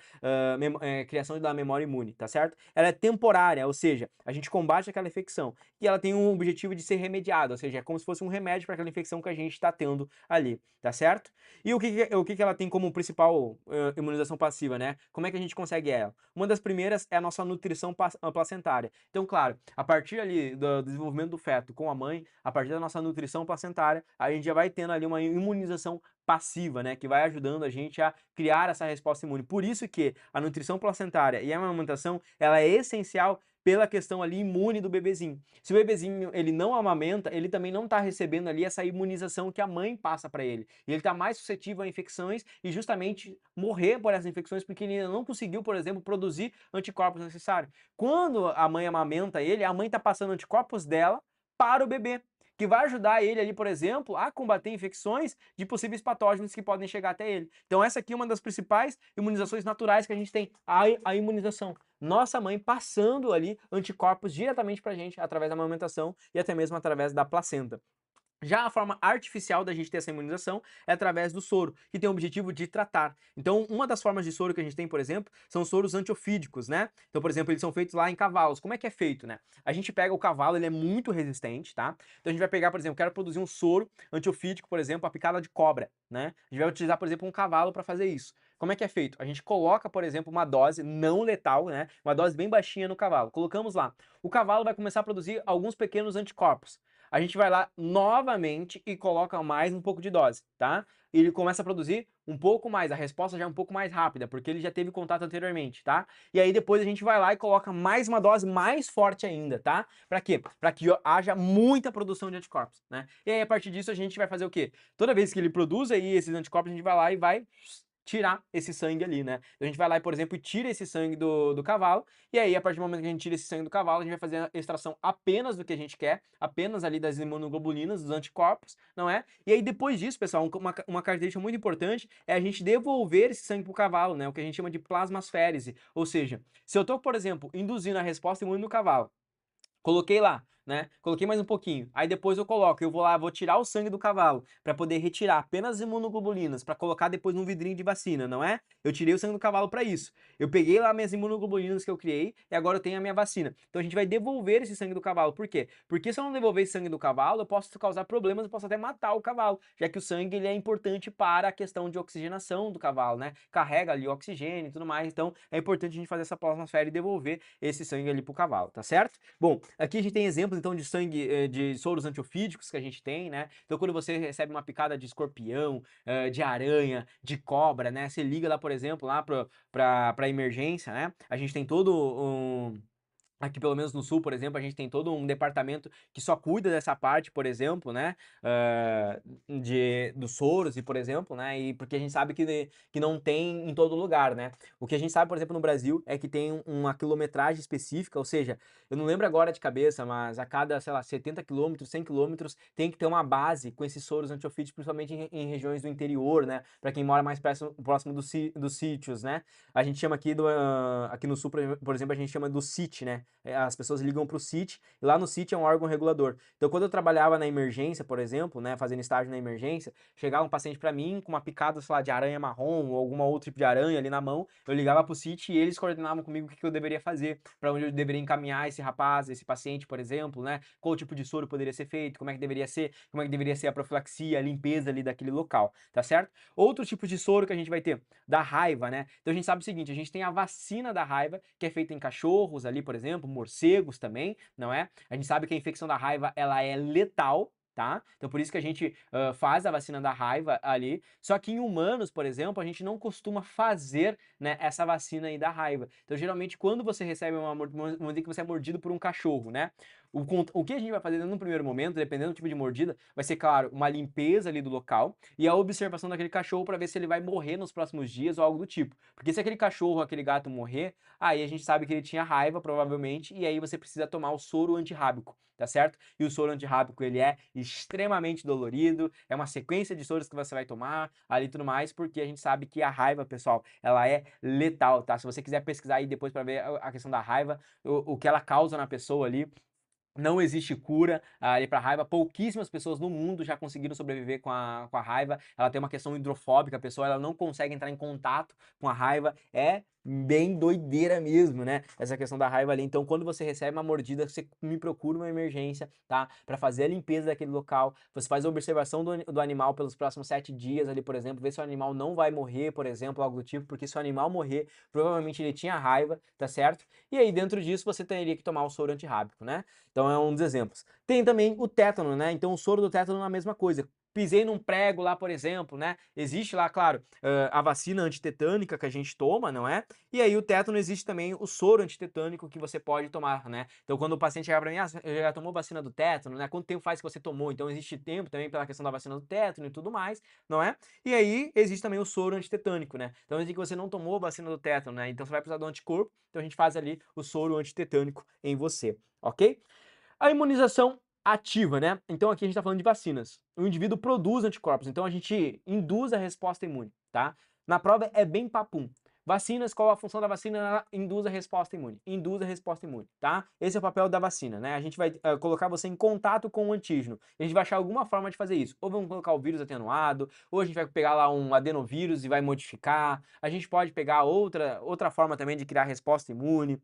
criação da memória imune, tá certo? Ela é temporária, ou seja, a gente combate aquela infecção e ela tem um objetivo de ser remediada, ou seja, é como se fosse um remédio para aquela infecção que a gente está tendo ali, tá certo? E o que ela tem como principal imunização passiva, né? Como é que a gente consegue ela? Uma das primeiras é a nossa nutrição placentária. Então, claro, a partir ali do desenvolvimento do feto com a mãe, a partir da nossa nutrição placentária, a gente já vai tendo ali uma imunização passiva, né, que vai ajudando a gente a criar essa resposta imune. Por isso que a nutrição placentária e a amamentação, ela é essencial pela questão ali imune do bebezinho. Se o bebezinho ele não amamenta, ele também não está recebendo ali essa imunização que a mãe passa para ele. E ele está mais suscetível a infecções e justamente morrer por essas infecções porque ele ainda não conseguiu, por exemplo, produzir anticorpos necessários. Quando a mãe amamenta ele, a mãe está passando anticorpos dela para o bebê, que vai ajudar ele ali, por exemplo, a combater infecções de possíveis patógenos que podem chegar até ele. Então essa aqui é uma das principais imunizações naturais que a gente tem, a imunização. Nossa mãe passando ali anticorpos diretamente pra gente através da amamentação e até mesmo através da placenta. Já a forma artificial da gente ter essa imunização é através do soro, que tem o objetivo de tratar. Então, uma das formas de soro que a gente tem, por exemplo, são soros antiofídicos, né? Então, por exemplo, eles são feitos lá em cavalos. Como é que é feito, né? A gente pega o cavalo, ele é muito resistente, tá? Então, a gente vai pegar, por exemplo, quero produzir um soro antiofídico, por exemplo, a picada de cobra, né? A gente vai utilizar, por exemplo, um cavalo para fazer isso. Como é que é feito? A gente coloca, por exemplo, uma dose não letal, né? Uma dose bem baixinha no cavalo. Colocamos lá. O cavalo vai começar a produzir alguns pequenos anticorpos. A gente vai lá novamente e coloca mais um pouco de dose, tá? E ele começa a produzir um pouco mais, a resposta já é um pouco mais rápida, porque ele já teve contato anteriormente, tá? E aí depois a gente vai lá e coloca mais uma dose mais forte ainda, tá? Pra quê? Pra que haja muita produção de anticorpos, né? E aí a partir disso a gente vai fazer o quê? Toda vez que ele produz aí esses anticorpos, a gente vai lá e vai tirar esse sangue ali, né? Então, a gente vai lá, por exemplo, e tira esse sangue do cavalo, e aí, a partir do momento que a gente tira esse sangue do cavalo, a gente vai fazer a extração apenas do que a gente quer, apenas ali das imunoglobulinas, dos anticorpos, não é? E aí, depois disso, pessoal, uma característica muito importante é a gente devolver esse sangue pro cavalo, né? O que a gente chama de plasmasférese. Ou seja, se eu tô, por exemplo, induzindo a resposta imune no cavalo, coloquei lá, né? Coloquei mais um pouquinho. Aí depois eu vou lá, vou tirar o sangue do cavalo para poder retirar apenas as imunoglobulinas para colocar depois num vidrinho de vacina, não é? Eu tirei o sangue do cavalo para isso. Eu peguei lá minhas imunoglobulinas que eu criei e agora eu tenho a minha vacina. Então a gente vai devolver esse sangue do cavalo. Por quê? Porque se eu não devolver esse sangue do cavalo, eu posso causar problemas, eu posso até matar o cavalo, já que o sangue ele é importante para a questão de oxigenação do cavalo, né? Carrega ali o oxigênio e tudo mais. Então é importante a gente fazer essa plasmasfera e devolver esse sangue ali pro cavalo, tá certo? Bom, aqui a gente tem exemplos então de sangue, de soros antiofídicos que a gente tem, né? Então quando você recebe uma picada de escorpião, de aranha, de cobra, né? Você liga lá, por exemplo, lá pra emergência, né? A gente tem todo um... Aqui, pelo menos no sul, por exemplo, a gente tem todo um departamento que só cuida dessa parte, por exemplo, né? Dos soros, e por exemplo, né? E porque a gente sabe que não tem em todo lugar, né? O que a gente sabe, por exemplo, no Brasil é que tem uma quilometragem específica, ou seja, eu não lembro agora de cabeça, mas a cada, sei lá, 70 quilômetros, 100 quilômetros, tem que ter uma base com esses soros antiofídicos, principalmente em regiões do interior, né? Para quem mora mais próximo dos sítios, né? A gente chama aqui, aqui no sul, por exemplo, a gente chama do CIT, né? As pessoas ligam para o CIT, e lá no CIT é um órgão regulador. Então, quando eu trabalhava na emergência, por exemplo, né, fazendo estágio na emergência, chegava um paciente para mim com uma picada, sei lá, de aranha marrom ou algum outro tipo de aranha ali na mão, eu ligava para o CIT e eles coordenavam comigo o que eu deveria fazer, para onde eu deveria encaminhar esse rapaz, esse paciente, por exemplo, né? Qual tipo de soro poderia ser feito, como é que deveria ser, como é que deveria ser a profilaxia, a limpeza ali daquele local, tá certo? Outro tipo de soro que a gente vai ter, da raiva, né? Então a gente sabe o seguinte, a gente tem a vacina da raiva, que é feita em cachorros ali, por exemplo, morcegos também, não é? A gente sabe que a infecção da raiva, ela é letal, tá? Então por isso que a gente faz a vacina da raiva ali, só que em humanos, por exemplo, a gente não costuma fazer, né, essa vacina aí da raiva. Então geralmente quando você recebe vamos dizer que você é mordido por um cachorro, né? O que a gente vai fazer no primeiro momento, dependendo do tipo de mordida, vai ser, claro, uma limpeza ali do local e a observação daquele cachorro para ver se ele vai morrer nos próximos dias ou algo do tipo. Porque se aquele cachorro ou aquele gato morrer, aí a gente sabe que ele tinha raiva, provavelmente, e aí você precisa tomar o soro antirrábico, tá certo? E o soro antirrábico, ele é extremamente dolorido, é uma sequência de soros que você vai tomar ali e tudo mais, porque a gente sabe que a raiva, pessoal, ela é letal, tá? Se você quiser pesquisar aí depois para ver a questão da raiva, o que ela causa na pessoa ali, Não existe cura ali para raiva. Pouquíssimas pessoas no mundo já conseguiram sobreviver com a raiva. Ela tem uma questão hidrofóbica, a pessoa ela não consegue entrar em contato com a raiva. É bem doideira mesmo, né? Essa questão da raiva ali. Então, quando você recebe uma mordida, você me procura uma emergência, tá? Para fazer a limpeza daquele local. Você faz a observação do animal pelos próximos 7 dias ali, por exemplo, ver se o animal não vai morrer, por exemplo, algo do tipo, porque se o animal morrer, provavelmente ele tinha raiva, tá certo? E aí, dentro disso, você teria que tomar o soro antirrábico, né? Então é um dos exemplos. Tem também o tétano, né? Então o soro do tétano é a mesma coisa. Pisei num prego lá, por exemplo, né? Existe lá, claro, a vacina antitetânica que a gente toma, não é? E aí o tétano existe também o soro antitetânico que você pode tomar, né? Então quando o paciente chega pra mim, já tomou vacina do tétano, né? Quanto tempo faz que você tomou? Então existe tempo também pela questão da vacina do tétano e tudo mais, não é? E aí existe também o soro antitetânico, né? Então existe que você não tomou vacina do tétano, né? Então você vai precisar do anticorpo, então a gente faz ali o soro antitetânico em você, ok? A imunização ativa, né? Então aqui a gente está falando de vacinas. O indivíduo produz anticorpos, então a gente induz a resposta imune, tá? Na prova é bem papum. Vacinas, qual a função da vacina? Ela induz a resposta imune. Induz a resposta imune, tá? Esse é o papel da vacina, né? A gente vai colocar você em contato com o antígeno. A gente vai achar alguma forma de fazer isso. Ou vamos colocar o vírus atenuado, ou a gente vai pegar lá um adenovírus e vai modificar. A gente pode pegar outra forma também de criar resposta imune.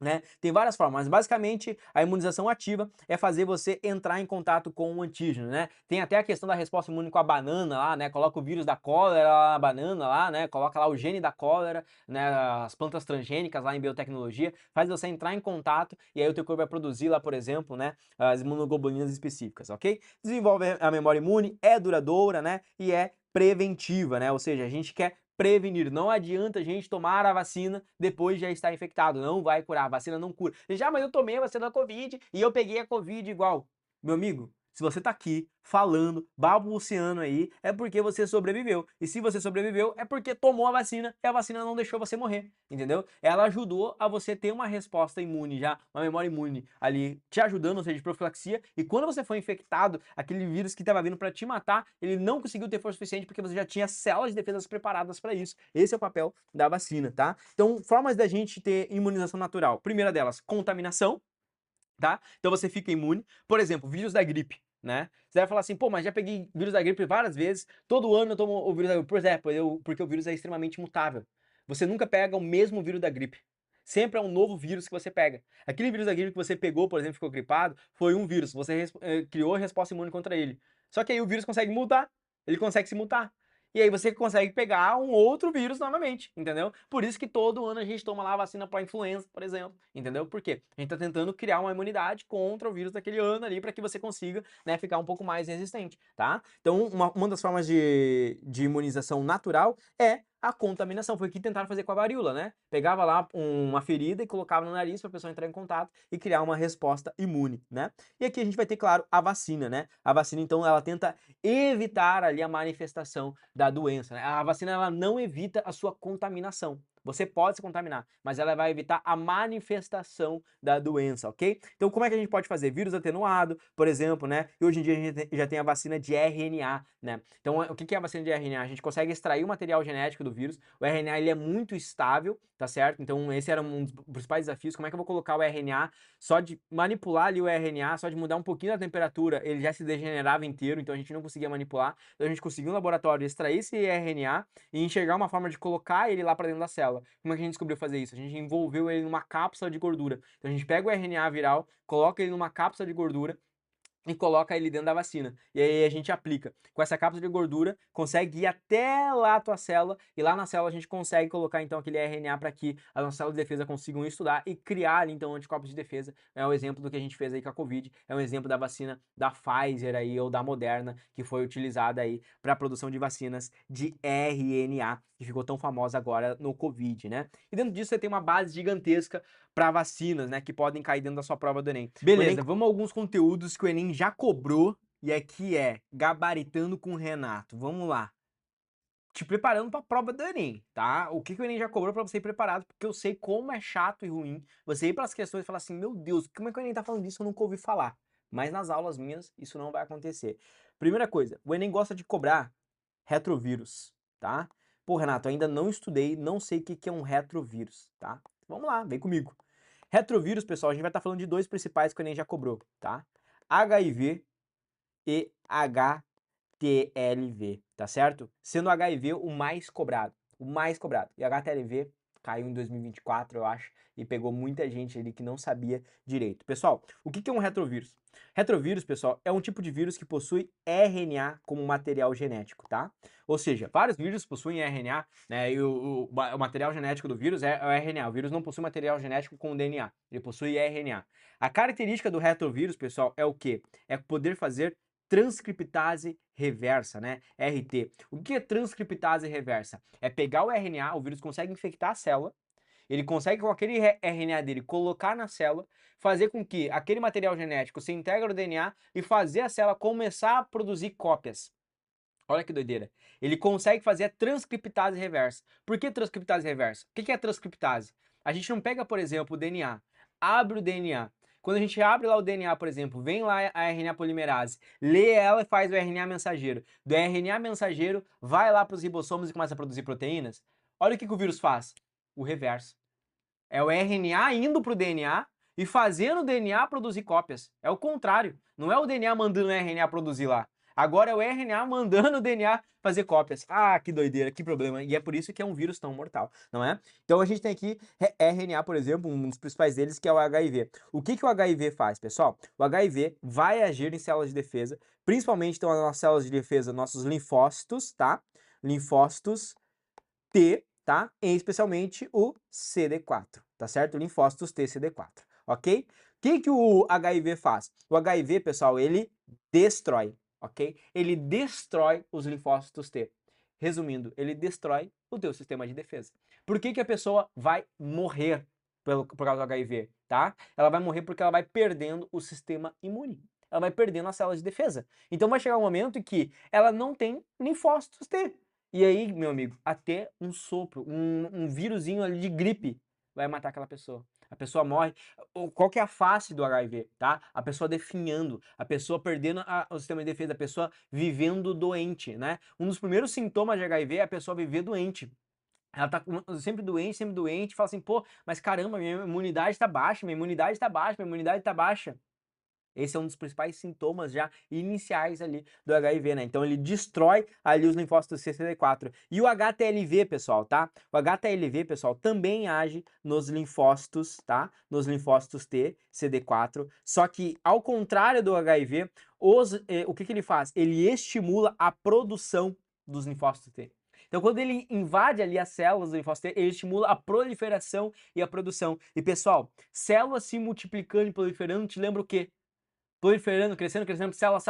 Né? Tem várias formas, mas basicamente a imunização ativa é fazer você entrar em contato com o antígeno, né? Tem até a questão da resposta imune com a banana lá, né? Coloca o vírus da cólera lá na banana lá, né? Coloca lá o gene da cólera, né? As plantas transgênicas lá em biotecnologia, faz você entrar em contato e aí o teu corpo vai produzir lá, por exemplo, né? As imunoglobulinas específicas, ok? Desenvolve a memória imune, é duradoura, né? E é preventiva, né? Ou seja, a gente quer prevenir. Não adianta a gente tomar a vacina depois de já estar infectado. Não vai curar. A vacina não cura. Já, mas eu tomei a vacina da Covid e eu peguei a Covid igual. Meu amigo, se você tá aqui falando, balbuciando aí, é porque você sobreviveu. E se você sobreviveu, é porque tomou a vacina e a vacina não deixou você morrer, entendeu? Ela ajudou a você ter uma resposta imune já, uma memória imune ali te ajudando, ou seja, de profilaxia. E quando você foi infectado, aquele vírus que estava vindo para te matar, ele não conseguiu ter força suficiente porque você já tinha células de defesa preparadas para isso. Esse é o papel da vacina, tá? Então, formas da gente ter imunização natural. Primeira delas, contaminação, tá? Então você fica imune. Por exemplo, vírus da gripe, né? Você vai falar assim, pô, mas já peguei vírus da gripe várias vezes, todo ano eu tomo o vírus da gripe. Por exemplo, porque o vírus é extremamente mutável. Você nunca pega o mesmo vírus da gripe. Sempre é um novo vírus que você pega. Aquele vírus da gripe que você pegou, por exemplo, ficou gripado, foi um vírus. Você criou a resposta imune contra ele. Só que aí o vírus consegue mutar. Ele consegue se mutar. E aí você consegue pegar um outro vírus novamente, entendeu? Por isso que todo ano a gente toma lá a vacina para influenza, por exemplo, entendeu? Por quê? A gente tá tentando criar uma imunidade contra o vírus daquele ano ali para que você consiga, né, ficar um pouco mais resistente, tá? Então, uma das formas de imunização natural é a contaminação. Foi o que tentaram fazer com a varíola, né? Pegava lá uma ferida e colocava no nariz para a pessoa entrar em contato e criar uma resposta imune, né? E aqui a gente vai ter, claro, a vacina, né? A vacina, então, ela tenta evitar ali a manifestação da doença, né? A vacina, ela não evita a sua contaminação. Você pode se contaminar, mas ela vai evitar a manifestação da doença, ok? Então, como é que a gente pode fazer? Vírus atenuado, por exemplo, né? E hoje em dia a gente já tem a vacina de RNA, né? Então, o que é a vacina de RNA? A gente consegue extrair o material genético do vírus. O RNA, ele é muito estável, tá certo? Então, esse era um dos principais desafios. Como é que eu vou colocar o RNA? Só de manipular ali o RNA, só de mudar um pouquinho a temperatura, ele já se degenerava inteiro, então a gente não conseguia manipular. Então, a gente conseguiu no laboratório extrair esse RNA e enxergar uma forma de colocar ele lá para dentro da célula. Como é que a gente descobriu fazer isso? A gente envolveu ele numa cápsula de gordura. Então a gente pega o RNA viral, coloca ele numa cápsula de gordura e coloca ele dentro da vacina. E aí a gente aplica. Com essa cápsula de gordura, consegue ir até lá a tua célula, e lá na célula a gente consegue colocar então aquele RNA para que as nossas células de defesa consigam estudar e criar ali, então anticorpos de defesa. É um exemplo do que a gente fez aí com a Covid, é um exemplo da vacina da Pfizer aí ou da Moderna, que foi utilizada aí para a produção de vacinas de RNA, que ficou tão famosa agora no Covid, né? E dentro disso você tem uma base gigantesca para vacinas, né, que podem cair dentro da sua prova do Enem. Beleza, vamos a alguns conteúdos que o Enem já cobrou e aqui é gabaritando com o Renato. Vamos lá. Te preparando para a prova do Enem, tá? O que o Enem já cobrou para você ir preparado, porque eu sei como é chato e ruim você ir para as questões e falar assim, meu Deus, como é que o Enem tá falando disso? Eu nunca ouvi falar. Mas nas aulas minhas isso não vai acontecer. Primeira coisa, o Enem gosta de cobrar retrovírus, tá? Pô, Renato, ainda não estudei, não sei o que é um retrovírus, tá? Vamos lá, vem comigo. Retrovírus, pessoal, a gente vai estar falando de dois principais que o Enem já cobrou, tá? HIV e HTLV, tá certo? Sendo HIV o mais cobrado, E HTLV caiu em 2024, eu acho, e pegou muita gente ali que não sabia direito. Pessoal, o que é um retrovírus? Retrovírus, pessoal, é um tipo de vírus que possui RNA como material genético, tá? Ou seja, vários vírus possuem RNA, né? E o material genético do vírus é o RNA. O vírus não possui material genético com DNA, ele possui RNA. A característica do retrovírus, pessoal, é o quê? É poder fazer transcriptase reversa, né? RT. O que é transcriptase reversa? É pegar o RNA, o vírus consegue infectar a célula, ele consegue com aquele RNA dele colocar na célula, fazer com que aquele material genético se integre no DNA e fazer a célula começar a produzir cópias. Olha que doideira. Ele consegue fazer a transcriptase reversa. Por que transcriptase reversa? O que é transcriptase? A gente não pega, por exemplo, o DNA, abre o DNA. Quando a gente abre lá o DNA, por exemplo, vem lá a RNA polimerase, lê ela e faz o RNA mensageiro. Do RNA mensageiro, vai lá para os ribossomos e começa a produzir proteínas. Olha o que o vírus faz. O reverso. É o RNA indo para o DNA e fazendo o DNA produzir cópias. É o contrário. Não é o DNA mandando o RNA produzir lá. Agora é o RNA mandando o DNA fazer cópias. Ah, que doideira, que problema. E é por isso que é um vírus tão mortal, não é? Então a gente tem aqui RNA, por exemplo, um dos principais deles que é o HIV. O que o HIV faz, pessoal? O HIV vai agir em células de defesa, principalmente então as nossas células de defesa, nossos linfócitos, tá? Linfócitos T, tá? E especialmente o CD4, tá certo? Linfócitos T, CD4, ok? O que o HIV faz? O HIV, pessoal, ele destrói, ok? Ele destrói os linfócitos T. Resumindo, ele destrói o teu sistema de defesa. Por que a pessoa vai morrer por causa do HIV, tá? Ela vai morrer porque ela vai perdendo o sistema imune. Ela vai perdendo as células de defesa. Então vai chegar um momento em que ela não tem linfócitos T. E aí, meu amigo, até um sopro, um vírusinho ali de gripe vai matar aquela pessoa. A pessoa morre. Qual que é a face do HIV, tá? A pessoa definhando, a pessoa perdendo o sistema de defesa, a pessoa vivendo doente, né? Um dos primeiros sintomas de HIV é a pessoa viver doente. Ela tá sempre doente, fala assim, pô, mas caramba, minha imunidade tá baixa, minha imunidade tá baixa, minha imunidade tá baixa. Esse é um dos principais sintomas já iniciais ali do HIV, né? Então ele destrói ali os linfócitos CD4. E o HTLV, pessoal, tá? O HTLV, pessoal, também age nos linfócitos, tá? Nos linfócitos T, CD4. Só que, ao contrário do HIV, o que ele faz? Ele estimula a produção dos linfócitos T. Então, quando ele invade ali as células do linfócito T, ele estimula a proliferação e a produção. E, pessoal, células se multiplicando e proliferando te lembra o quê? Proliferando, crescendo, crescendo, célula.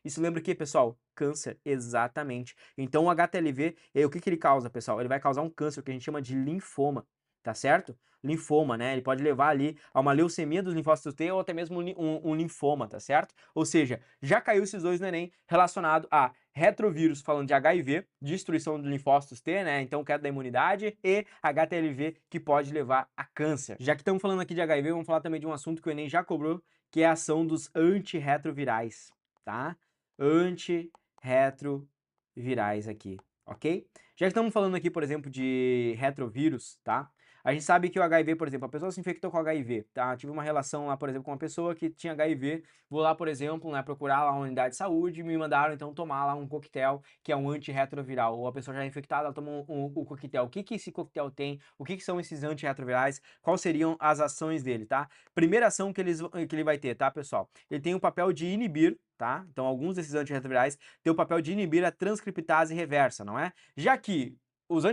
Isso lembra o que, pessoal? Câncer, exatamente. Então o HTLV, o que ele causa, pessoal? Ele vai causar um câncer, que a gente chama de linfoma, tá certo? Linfoma, né? Ele pode levar ali a uma leucemia dos linfócitos T ou até mesmo um linfoma, tá certo? Ou seja, já caiu esses dois no Enem relacionado a retrovírus, falando de HIV, destruição dos linfócitos T, né? Então queda da imunidade, e HTLV, que pode levar a câncer. Já que estamos falando aqui de HIV, vamos falar também de um assunto que o Enem já cobrou, que é a ação dos antirretrovirais, tá? Antirretrovirais aqui, ok? Já que estamos falando aqui, por exemplo, de retrovírus, tá? A gente sabe que o HIV, por exemplo, a pessoa se infectou com HIV, tá? Tive uma relação lá, por exemplo, com uma pessoa que tinha HIV, vou lá, por exemplo, né, procurar lá uma unidade de saúde, me mandaram então tomar lá um coquetel que é um antirretroviral, ou a pessoa já é infectada, ela toma o coquetel. O que esse coquetel tem? O que são esses antirretrovirais? Quais seriam as ações dele, tá? Primeira ação que ele vai ter, tá, pessoal? Ele tem o papel de inibir, tá? Então, alguns desses antirretrovirais têm o papel de inibir a transcriptase reversa, não é? Já que os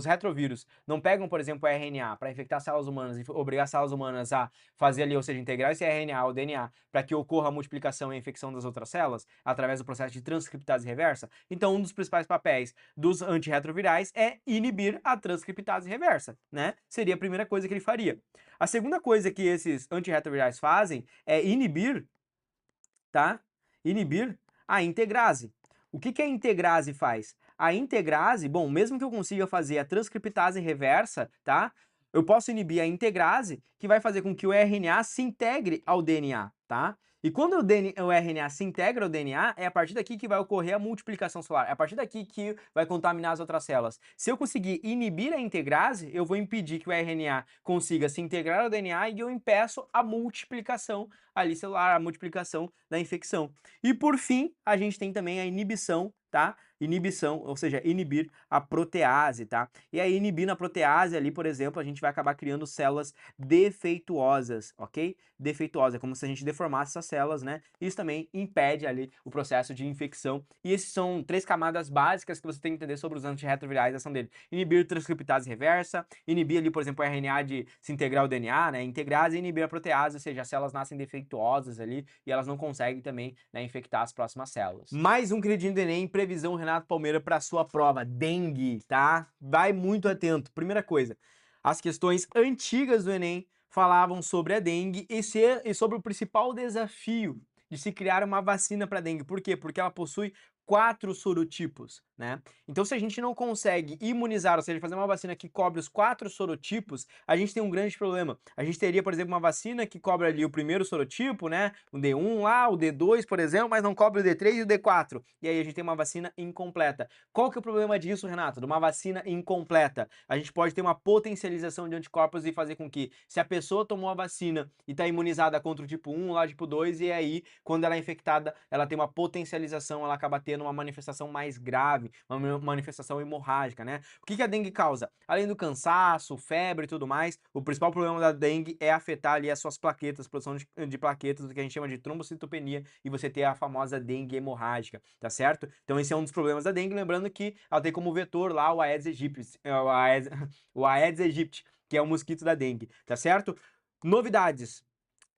retrovírus não pegam, por exemplo, o RNA para infectar células humanas e obrigar células humanas a fazer ali, ou seja, integrar esse RNA ao DNA para que ocorra a multiplicação e a infecção das outras células através do processo de transcriptase reversa. Então, um dos principais papéis dos antirretrovirais é inibir a transcriptase reversa, né? Seria a primeira coisa que ele faria. A segunda coisa que esses antirretrovirais fazem é inibir, tá? Inibir a integrase. O que a integrase faz? A integrase, bom, mesmo que eu consiga fazer a transcriptase reversa, tá? eu posso inibir a integrase, que vai fazer com que o RNA se integre ao DNA, tá? E quando o RNA se integra ao DNA, é a partir daqui que vai ocorrer a multiplicação celular. É a partir daqui que vai contaminar as outras células. Se eu conseguir inibir a integrase, eu vou impedir que o RNA consiga se integrar ao DNA e eu impeço a multiplicação ali celular, a multiplicação da infecção. E por fim, a gente tem também a inibição, tá? Inibição, ou seja, inibir a protease, tá? E aí, inibindo a protease ali, por exemplo, a gente vai acabar criando células defeituosas, ok? Defeituosa, é como se a gente deformasse essas células, né? Isso também impede ali o processo de infecção. E esses são 3 camadas básicas que você tem que entender sobre os antirretrovirais, a ação dele. Inibir transcriptase reversa, inibir ali, por exemplo, o RNA de se integrar ao DNA, né? Integrase e inibir a protease, ou seja, as células nascem defeituosas ali e elas não conseguem também, né, infectar as próximas células. Mais um queridinho do Enem, previsão Renato Palmeira para sua prova, dengue, tá? Vai muito atento. Primeira coisa, as questões antigas do Enem falavam sobre a dengue e sobre o principal desafio de se criar uma vacina para dengue. Por quê? Porque ela possui 4 sorotipos, né? Então, se a gente não consegue imunizar, ou seja, fazer uma vacina que cobre os 4 sorotipos, a gente tem um grande problema. A gente teria, por exemplo, uma vacina que cobre ali o primeiro sorotipo, né? O D1 lá, o D2, por exemplo, mas não cobre o D3 e o D4. E aí a gente tem uma vacina incompleta. Qual que é o problema disso, Renato? De uma vacina incompleta? A gente pode ter uma potencialização de anticorpos e fazer com que, se a pessoa tomou a vacina e está imunizada contra o tipo 1, lá tipo 2, e aí, quando ela é infectada, ela tem uma potencialização, ela acaba tendo uma manifestação mais grave, uma manifestação hemorrágica, né? O que a dengue causa? Além do cansaço, febre e tudo mais, o principal problema da dengue é afetar ali as suas plaquetas, produção de plaquetas, do que a gente chama de trombocitopenia, e você ter a famosa dengue hemorrágica, tá certo? Então esse é um dos problemas da dengue, lembrando que ela tem como vetor lá o Aedes aegypti, o Aedes aegypti, que é o mosquito da dengue, tá certo? Novidades.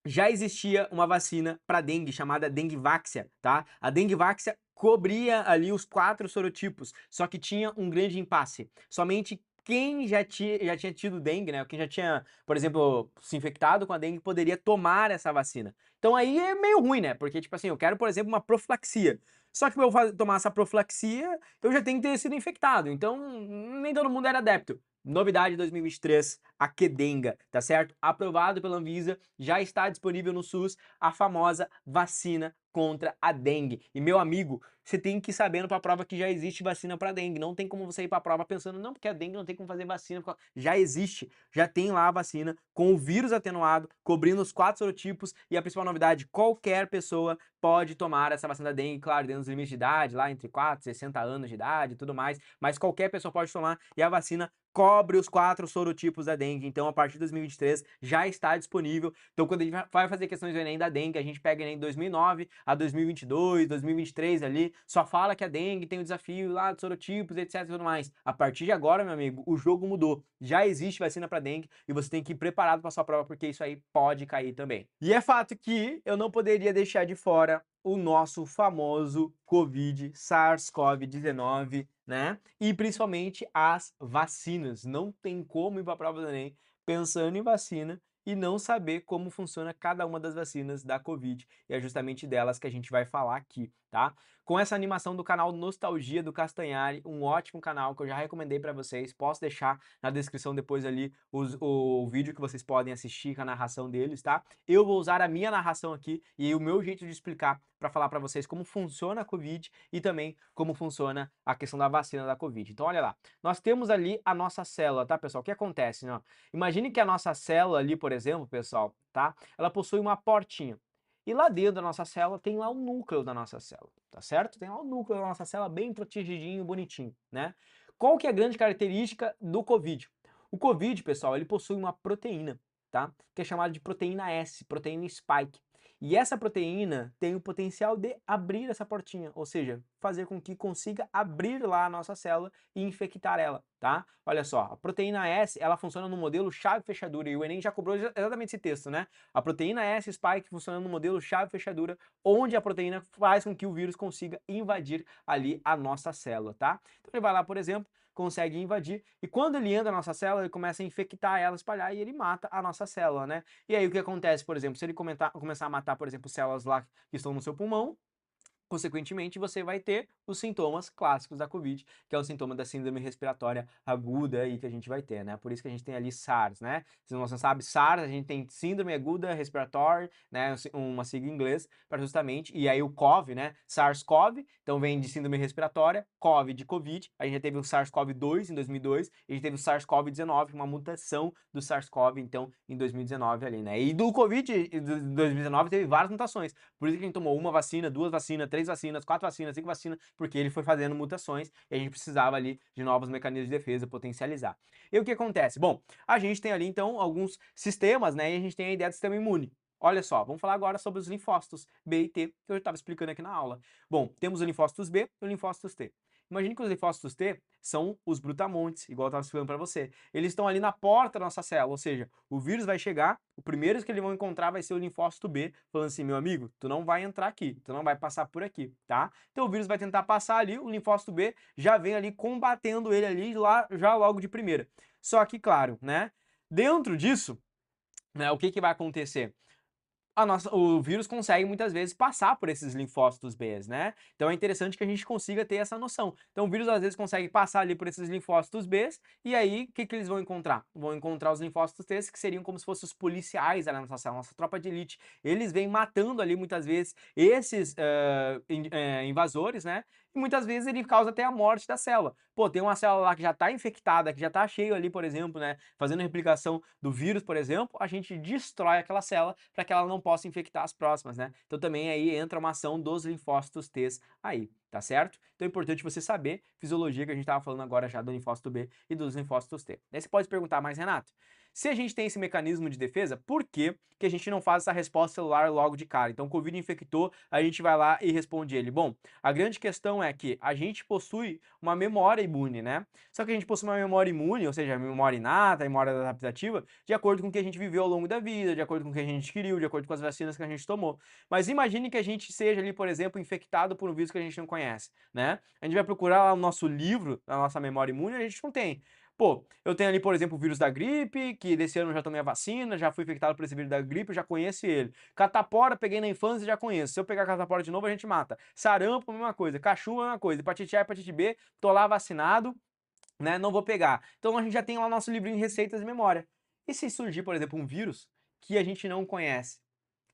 Já existia uma vacina para dengue chamada Dengvaxia, tá? A Dengvaxia cobria ali os 4 sorotipos, só que tinha um grande impasse. Somente quem já tinha tido dengue, né? Quem já tinha, por exemplo, se infectado com a dengue poderia tomar essa vacina. Então aí é meio ruim, né? Porque, tipo assim, eu quero, por exemplo, uma profilaxia. Só que para eu tomar essa profilaxia, eu já tenho que ter sido infectado. Então, nem todo mundo era adepto. Novidade 2023, a Qdenga, tá certo? Aprovado pela Anvisa, já está disponível no SUS a famosa vacina contra a dengue. E meu amigo, você tem que ir sabendo para a prova que já existe vacina para dengue. Não tem como você ir para a prova pensando, não, porque a dengue não tem como fazer vacina. Já existe, já tem lá a vacina com o vírus atenuado, cobrindo os 4 sorotipos. E a principal novidade, qualquer pessoa pode tomar essa vacina da dengue, claro, dentro dos limites de idade, lá entre 4 e 60 anos de idade e tudo mais. Mas qualquer pessoa pode tomar e a vacina cobre os 4 sorotipos da dengue. Então, a partir de 2023 já está disponível. Então, quando a gente vai fazer questões do Enem da dengue, a gente pega o Enem de 2009 a 2022, 2023 ali, só fala que a dengue tem o desafio lá dos sorotipos, etc e tudo mais. A partir de agora, meu amigo, o jogo mudou. Já existe vacina para dengue e você tem que ir preparado para sua prova, porque isso aí pode cair também. E é fato que eu não poderia deixar de fora o nosso famoso Covid, SARS-CoV-19, né? E principalmente as vacinas. Não tem como ir para a prova do Enem pensando em vacina e não saber como funciona cada uma das vacinas da Covid. E é justamente delas que a gente vai falar aqui, tá? Com essa animação do canal Nostalgia do Castanhari, um ótimo canal que eu já recomendei para vocês. Posso deixar na descrição depois ali o vídeo que vocês podem assistir com a narração deles, tá? Eu vou usar a minha narração aqui e o meu jeito de explicar para falar para vocês como funciona a Covid e também como funciona a questão da vacina da Covid. Então, olha lá. Nós temos ali a nossa célula, tá, pessoal? O que acontece, né? Imagine que a nossa célula ali, por exemplo, pessoal, tá? Ela possui uma portinha. E lá dentro da nossa célula tem lá o núcleo da nossa célula, tá certo? Tem lá o núcleo da nossa célula bem protegidinho, bonitinho, né? Qual que é a grande característica do Covid? O Covid, pessoal, ele possui uma proteína, tá? Que é chamada de proteína S, proteína spike. E essa proteína tem o potencial de abrir essa portinha, ou seja, fazer com que consiga abrir lá a nossa célula e infectar ela, tá? Olha só, a proteína S, ela funciona no modelo chave-fechadura, e o Enem já cobrou exatamente esse texto, né? A proteína S spike funciona no modelo chave-fechadura, onde a proteína faz com que o vírus consiga invadir ali a nossa célula, tá? Então ele vai lá, por exemplo, consegue invadir, e quando ele entra na nossa célula, ele começa a infectar ela, espalhar, e ele mata a nossa célula, né? E aí o que acontece, por exemplo, se ele começar a matar, por exemplo, células lá que estão no seu pulmão, consequentemente, você vai ter os sintomas clássicos da Covid, que é o sintoma da síndrome respiratória aguda aí que a gente vai ter, né? Por isso que a gente tem ali SARS, né? Se você não sabe SARS, a gente tem síndrome aguda respiratória, né? Uma sigla em inglês, para justamente, e aí o CoV, né? SARS-CoV, então vem de síndrome respiratória, CoV de Covid, a gente já teve o SARS-CoV-2 em 2002, e a gente teve o SARS-CoV-19, uma mutação do SARS-CoV, então, em 2019 ali, né? E do Covid, de 2019, teve várias mutações, por isso que a gente tomou uma vacina, 2 vacinas, 3 vacinas, 4 vacinas, 5 vacinas, porque ele foi fazendo mutações e a gente precisava ali de novos mecanismos de defesa potencializar. E o que acontece? Bom, a gente tem ali então alguns sistemas, né? E a gente tem a ideia do sistema imune. Olha só, vamos falar agora sobre os linfócitos B e T, que eu estava explicando aqui na aula. Bom, temos os linfócitos B e os linfócitos T. Imagine que os linfócitos T são os brutamontes, igual eu estava explicando para você. Eles estão ali na porta da nossa célula, ou seja, o vírus vai chegar, o primeiro que eles vão encontrar vai ser o linfócito B, falando assim, meu amigo, tu não vai entrar aqui, tu não vai passar por aqui, tá? Então o vírus vai tentar passar ali, o linfócito B já vem ali combatendo ele ali lá, já logo de primeira. Só que, claro, né, dentro disso, né, o que que vai acontecer? O vírus consegue muitas vezes passar por esses linfócitos B, né? Então é interessante que a gente consiga ter essa noção. Então o vírus às vezes consegue passar ali por esses linfócitos B, e aí o que que eles vão encontrar? Vão encontrar os linfócitos T, que seriam como se fossem os policiais da nossa célula, nossa tropa de elite. Eles vêm matando ali muitas vezes esses invasores, né? E muitas vezes ele causa até a morte da célula. Pô, tem uma célula lá que já está infectada, que já está cheio ali, por exemplo, né? Fazendo replicação do vírus, por exemplo, a gente destrói aquela célula para que ela não possa infectar as próximas, né? Então também aí entra uma ação dos linfócitos T aí, tá certo? Então é importante você saber fisiologia que a gente estava falando agora já do linfócito B e dos linfócitos T. Daí você pode perguntar, mas Renato, se a gente tem esse mecanismo de defesa, por que que a gente não faz essa resposta celular logo de cara? Então o Covid infectou, a gente vai lá e responde ele. Bom, a grande questão é que a gente possui uma memória imune, né? Só que a gente possui uma memória imune, ou seja, a memória inata, a memória adaptativa, de acordo com o que a gente viveu ao longo da vida, de acordo com o que a gente adquiriu, de acordo com as vacinas que a gente tomou. Mas imagine que a gente seja ali, por exemplo, infectado por um vírus que a gente não conhece, né? A gente vai procurar lá o nosso livro, a nossa memória imune, e a gente não tem. Pô, eu tenho ali, por exemplo, o vírus da gripe, que desse ano eu já tomei a vacina, já fui infectado por esse vírus da gripe, eu já conheço ele. Catapora, peguei na infância e já conheço. Se eu pegar catapora de novo, a gente mata. Sarampo, mesma coisa. Cachumba, mesma coisa. Hepatite A, hepatite B, tô lá vacinado, né? Não vou pegar. Então a gente já tem lá o nosso livrinho de receitas e memória. E se surgir, por exemplo, um vírus que a gente não conhece?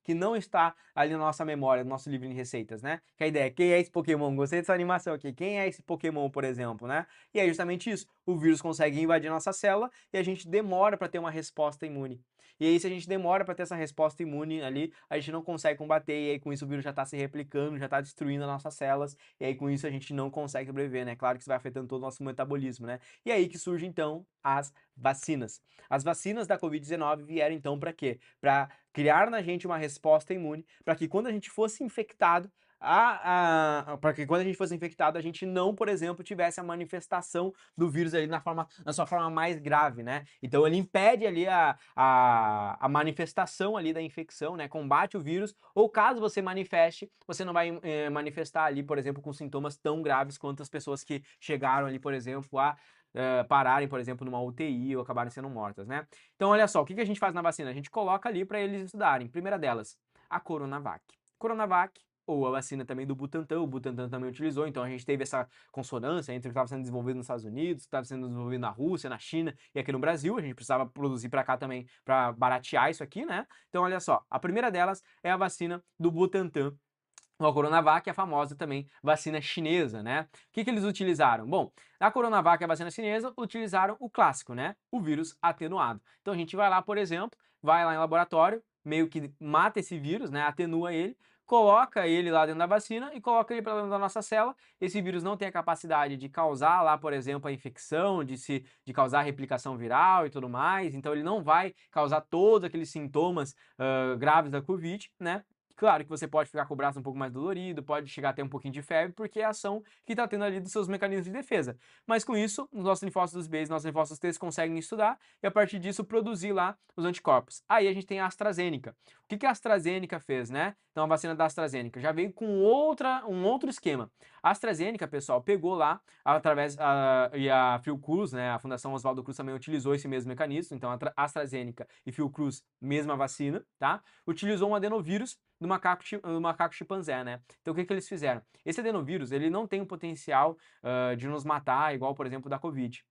Que não está ali na nossa memória, no nosso livro de receitas, né? Que a ideia é, quem é esse Pokémon? Gostei dessa animação aqui. Quem é esse Pokémon, por exemplo, né? E é justamente isso. O vírus consegue invadir a nossa célula e a gente demora para ter uma resposta imune. E aí, se a gente demora para ter essa resposta imune ali, a gente não consegue combater, e aí com isso o vírus já está se replicando, já está destruindo as nossas células, e aí com isso a gente não consegue sobreviver, né? Claro que isso vai afetando todo o nosso metabolismo, né? E aí que surge então as vacinas. As vacinas da Covid-19 vieram então para quê? Para criar na gente uma resposta imune, para que quando a gente fosse infectado, para que quando a gente fosse infectado, a gente não, por exemplo, tivesse a manifestação do vírus ali na sua forma mais grave, né? Então ele impede ali a manifestação ali da infecção, né? Combate o vírus, ou caso você manifeste, você não vai manifestar ali, por exemplo, com sintomas tão graves quanto as pessoas que chegaram ali, por exemplo, a pararem, por exemplo, numa UTI ou acabarem sendo mortas, né? Então, olha só, o que que a gente faz na vacina? A gente coloca ali para eles estudarem. Primeira delas, a Coronavac. Coronavac, ou a vacina também do Butantan, o Butantan também utilizou, então a gente teve essa consonância entre o que estava sendo desenvolvido nos Estados Unidos, o que estava sendo desenvolvido na Rússia, na China e aqui no Brasil, a gente precisava produzir para cá também para baratear isso aqui, né? Então, olha só, a primeira delas é a vacina do Butantan, a Coronavac é a famosa também vacina chinesa, né? O que que eles utilizaram? Bom, a Coronavac e a vacina chinesa utilizaram o clássico, né? O vírus atenuado. Então a gente vai lá, por exemplo, vai lá em laboratório, meio que mata esse vírus, né? Atenua ele, coloca ele lá dentro da vacina e coloca ele para dentro da nossa célula. Esse vírus não tem a capacidade de causar lá, por exemplo, a infecção, de causar replicação viral e tudo mais. Então ele não vai causar todos aqueles sintomas graves da Covid, né? Claro que você pode ficar com o braço um pouco mais dolorido, pode chegar a ter um pouquinho de febre, porque é a ação que está tendo ali dos seus mecanismos de defesa. Mas com isso, os nossos linfócitos B e os nossos linfócitos T conseguem estudar e a partir disso produzir lá os anticorpos. Aí a gente tem a AstraZeneca. O que que a AstraZeneca fez, né? Então a vacina da AstraZeneca já veio com um outro esquema. A AstraZeneca, pessoal, pegou lá através e a Fiocruz, né? A Fundação Oswaldo Cruz também utilizou esse mesmo mecanismo. Então a AstraZeneca e Fiocruz, mesma vacina, tá? Utilizou um adenovírus do macaco chimpanzé, né? Então o que que eles fizeram? Esse adenovírus, ele não tem o potencial de nos matar, igual, por exemplo, da Covid.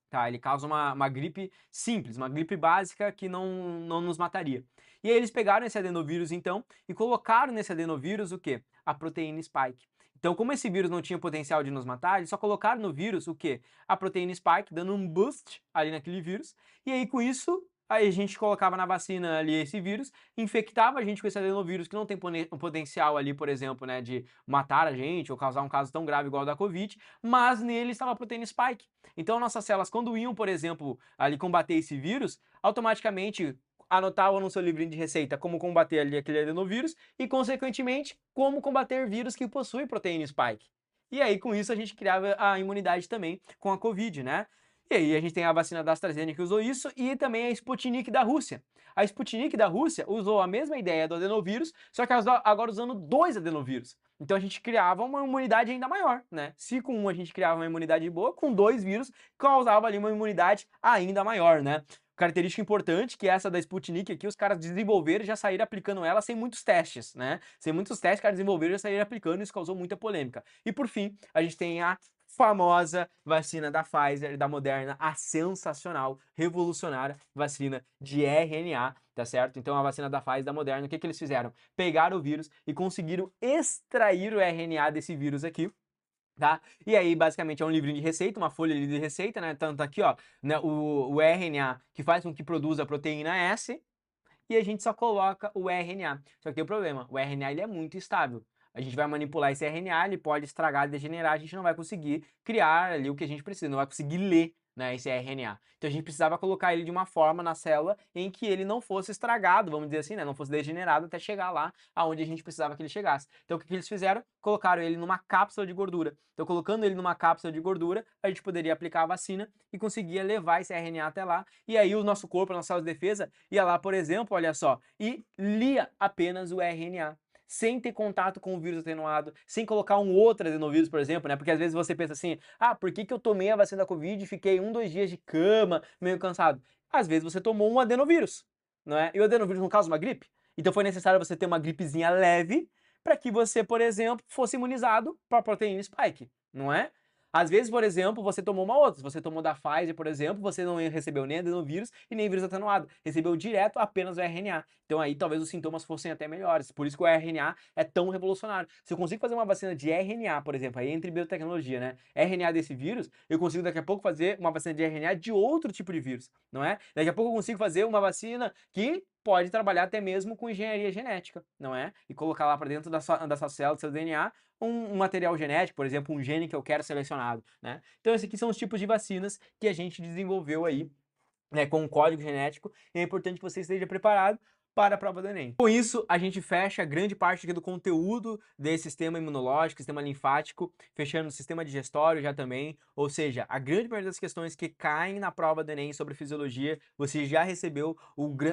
Tá, ele causa uma gripe simples, uma gripe básica que não nos mataria. E aí eles pegaram esse adenovírus então e colocaram nesse adenovírus o quê? A proteína spike. Então, como esse vírus não tinha potencial de nos matar, eles só colocaram no vírus o quê? A proteína spike, dando um boost ali naquele vírus. E aí com isso, aí a gente colocava na vacina ali esse vírus, infectava a gente com esse adenovírus que não tem um potencial ali, por exemplo, né, de matar a gente ou causar um caso tão grave igual o da Covid, mas nele estava a proteína spike. Então, nossas células, quando iam, por exemplo, ali combater esse vírus, automaticamente anotavam no seu livrinho de receita como combater ali aquele adenovírus e, consequentemente, como combater vírus que possuem proteína spike. E aí, com isso, a gente criava a imunidade também com a Covid, né? E aí a gente tem a vacina da AstraZeneca que usou isso e também a Sputnik da Rússia. A Sputnik da Rússia usou a mesma ideia do adenovírus, só que agora usando 2 adenovírus. Então a gente criava uma imunidade ainda maior, né? Se com um a gente criava uma imunidade boa, com 2 vírus causava ali uma imunidade ainda maior, né? Característica importante que essa da Sputnik aqui, os caras desenvolveram e já saíram aplicando ela sem muitos testes, né? Sem muitos testes, os caras desenvolveram e já saíram aplicando e isso causou muita polêmica. E por fim, a gente tem a famosa vacina da Pfizer e da Moderna, a sensacional, revolucionária vacina de RNA, tá certo? Então a vacina da Pfizer e da Moderna, o que que eles fizeram? Pegaram o vírus e conseguiram extrair o RNA desse vírus aqui, tá? E aí, basicamente, é um livrinho de receita, uma folha de receita, né? Tanto aqui, ó, né, o RNA que faz com que produza a proteína S, e a gente só coloca o RNA. Só que tem o problema, o RNA ele é muito instável. A gente vai manipular esse RNA, ele pode estragar, degenerar, a gente não vai conseguir criar ali o que a gente precisa, não vai conseguir ler, né, esse RNA. Então a gente precisava colocar ele de uma forma na célula em que ele não fosse estragado, vamos dizer assim, né, não fosse degenerado até chegar lá aonde a gente precisava que ele chegasse. Então o que eles fizeram? Colocaram ele numa cápsula de gordura. Então colocando ele numa cápsula de gordura, a gente poderia aplicar a vacina e conseguia levar esse RNA até lá. E aí o nosso corpo, a nossa célula de defesa, ia lá, por exemplo, olha só, e lia apenas o RNA sem ter contato com o vírus atenuado, sem colocar um outro adenovírus, por exemplo, né? Porque às vezes você pensa assim, ah, por que que eu tomei a vacina da Covid e fiquei 2 dias de cama, meio cansado? Às vezes você tomou um adenovírus, não é? E o adenovírus não causa uma gripe? Então foi necessário você ter uma gripezinha leve para que você, por exemplo, fosse imunizado para a proteína spike, não é? Às vezes, por exemplo, você tomou uma outra. Se você tomou da Pfizer, por exemplo, você não recebeu nem adenovírus e nem vírus atenuado. Recebeu direto apenas o RNA. Então aí talvez os sintomas fossem até melhores. Por isso que o RNA é tão revolucionário. Se eu consigo fazer uma vacina de RNA, por exemplo, aí entre biotecnologia, né? RNA desse vírus, eu consigo daqui a pouco fazer uma vacina de RNA de outro tipo de vírus, não é? Daqui a pouco eu consigo fazer uma vacina que pode trabalhar até mesmo com engenharia genética, não é? E colocar lá para dentro da sua célula, do seu DNA, um material genético, por exemplo, um gene que eu quero selecionado, né? Então esses aqui são os tipos de vacinas que a gente desenvolveu aí, né, com um código genético, e é importante que você esteja preparado para a prova do Enem. Com isso, a gente fecha grande parte aqui do conteúdo desse sistema imunológico, sistema linfático, fechando o sistema digestório já também, ou seja, a grande parte das questões que caem na prova do Enem sobre fisiologia, você já recebeu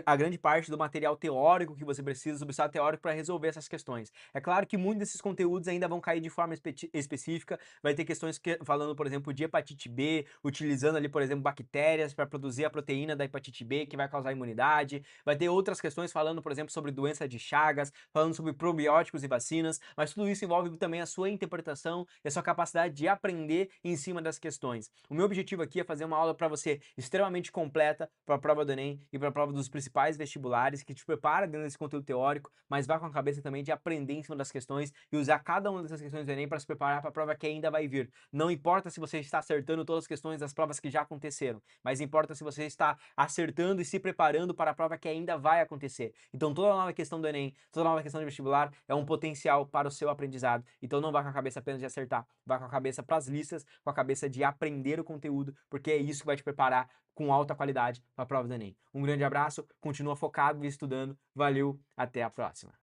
a grande parte do material teórico que você precisa, substrato teórico para resolver essas questões. É claro que muitos desses conteúdos ainda vão cair de forma específica, vai ter questões falando, por exemplo, de hepatite B, utilizando ali, por exemplo, bactérias para produzir a proteína da hepatite B que vai causar imunidade, vai ter outras questões falando, por exemplo, sobre doença de Chagas, falando sobre probióticos e vacinas, mas tudo isso envolve também a sua interpretação e a sua capacidade de aprender em cima das questões. O meu objetivo aqui é fazer uma aula para você extremamente completa para a prova do Enem e para a prova dos principais vestibulares, que te prepara dentro desse conteúdo teórico, mas vá com a cabeça também de aprender em cima das questões e usar cada uma dessas questões do Enem para se preparar para a prova que ainda vai vir. Não importa se você está acertando todas as questões das provas que já aconteceram, mas importa se você está acertando e se preparando para a prova que ainda vai acontecer. Então toda nova questão do Enem, toda nova questão de vestibular é um potencial para o seu aprendizado. Então não vá com a cabeça apenas de acertar, vá com a cabeça para as listas, com a cabeça de aprender o conteúdo, porque é isso que vai te preparar com alta qualidade para a prova do Enem. Um grande abraço, continua focado e estudando. Valeu, até a próxima.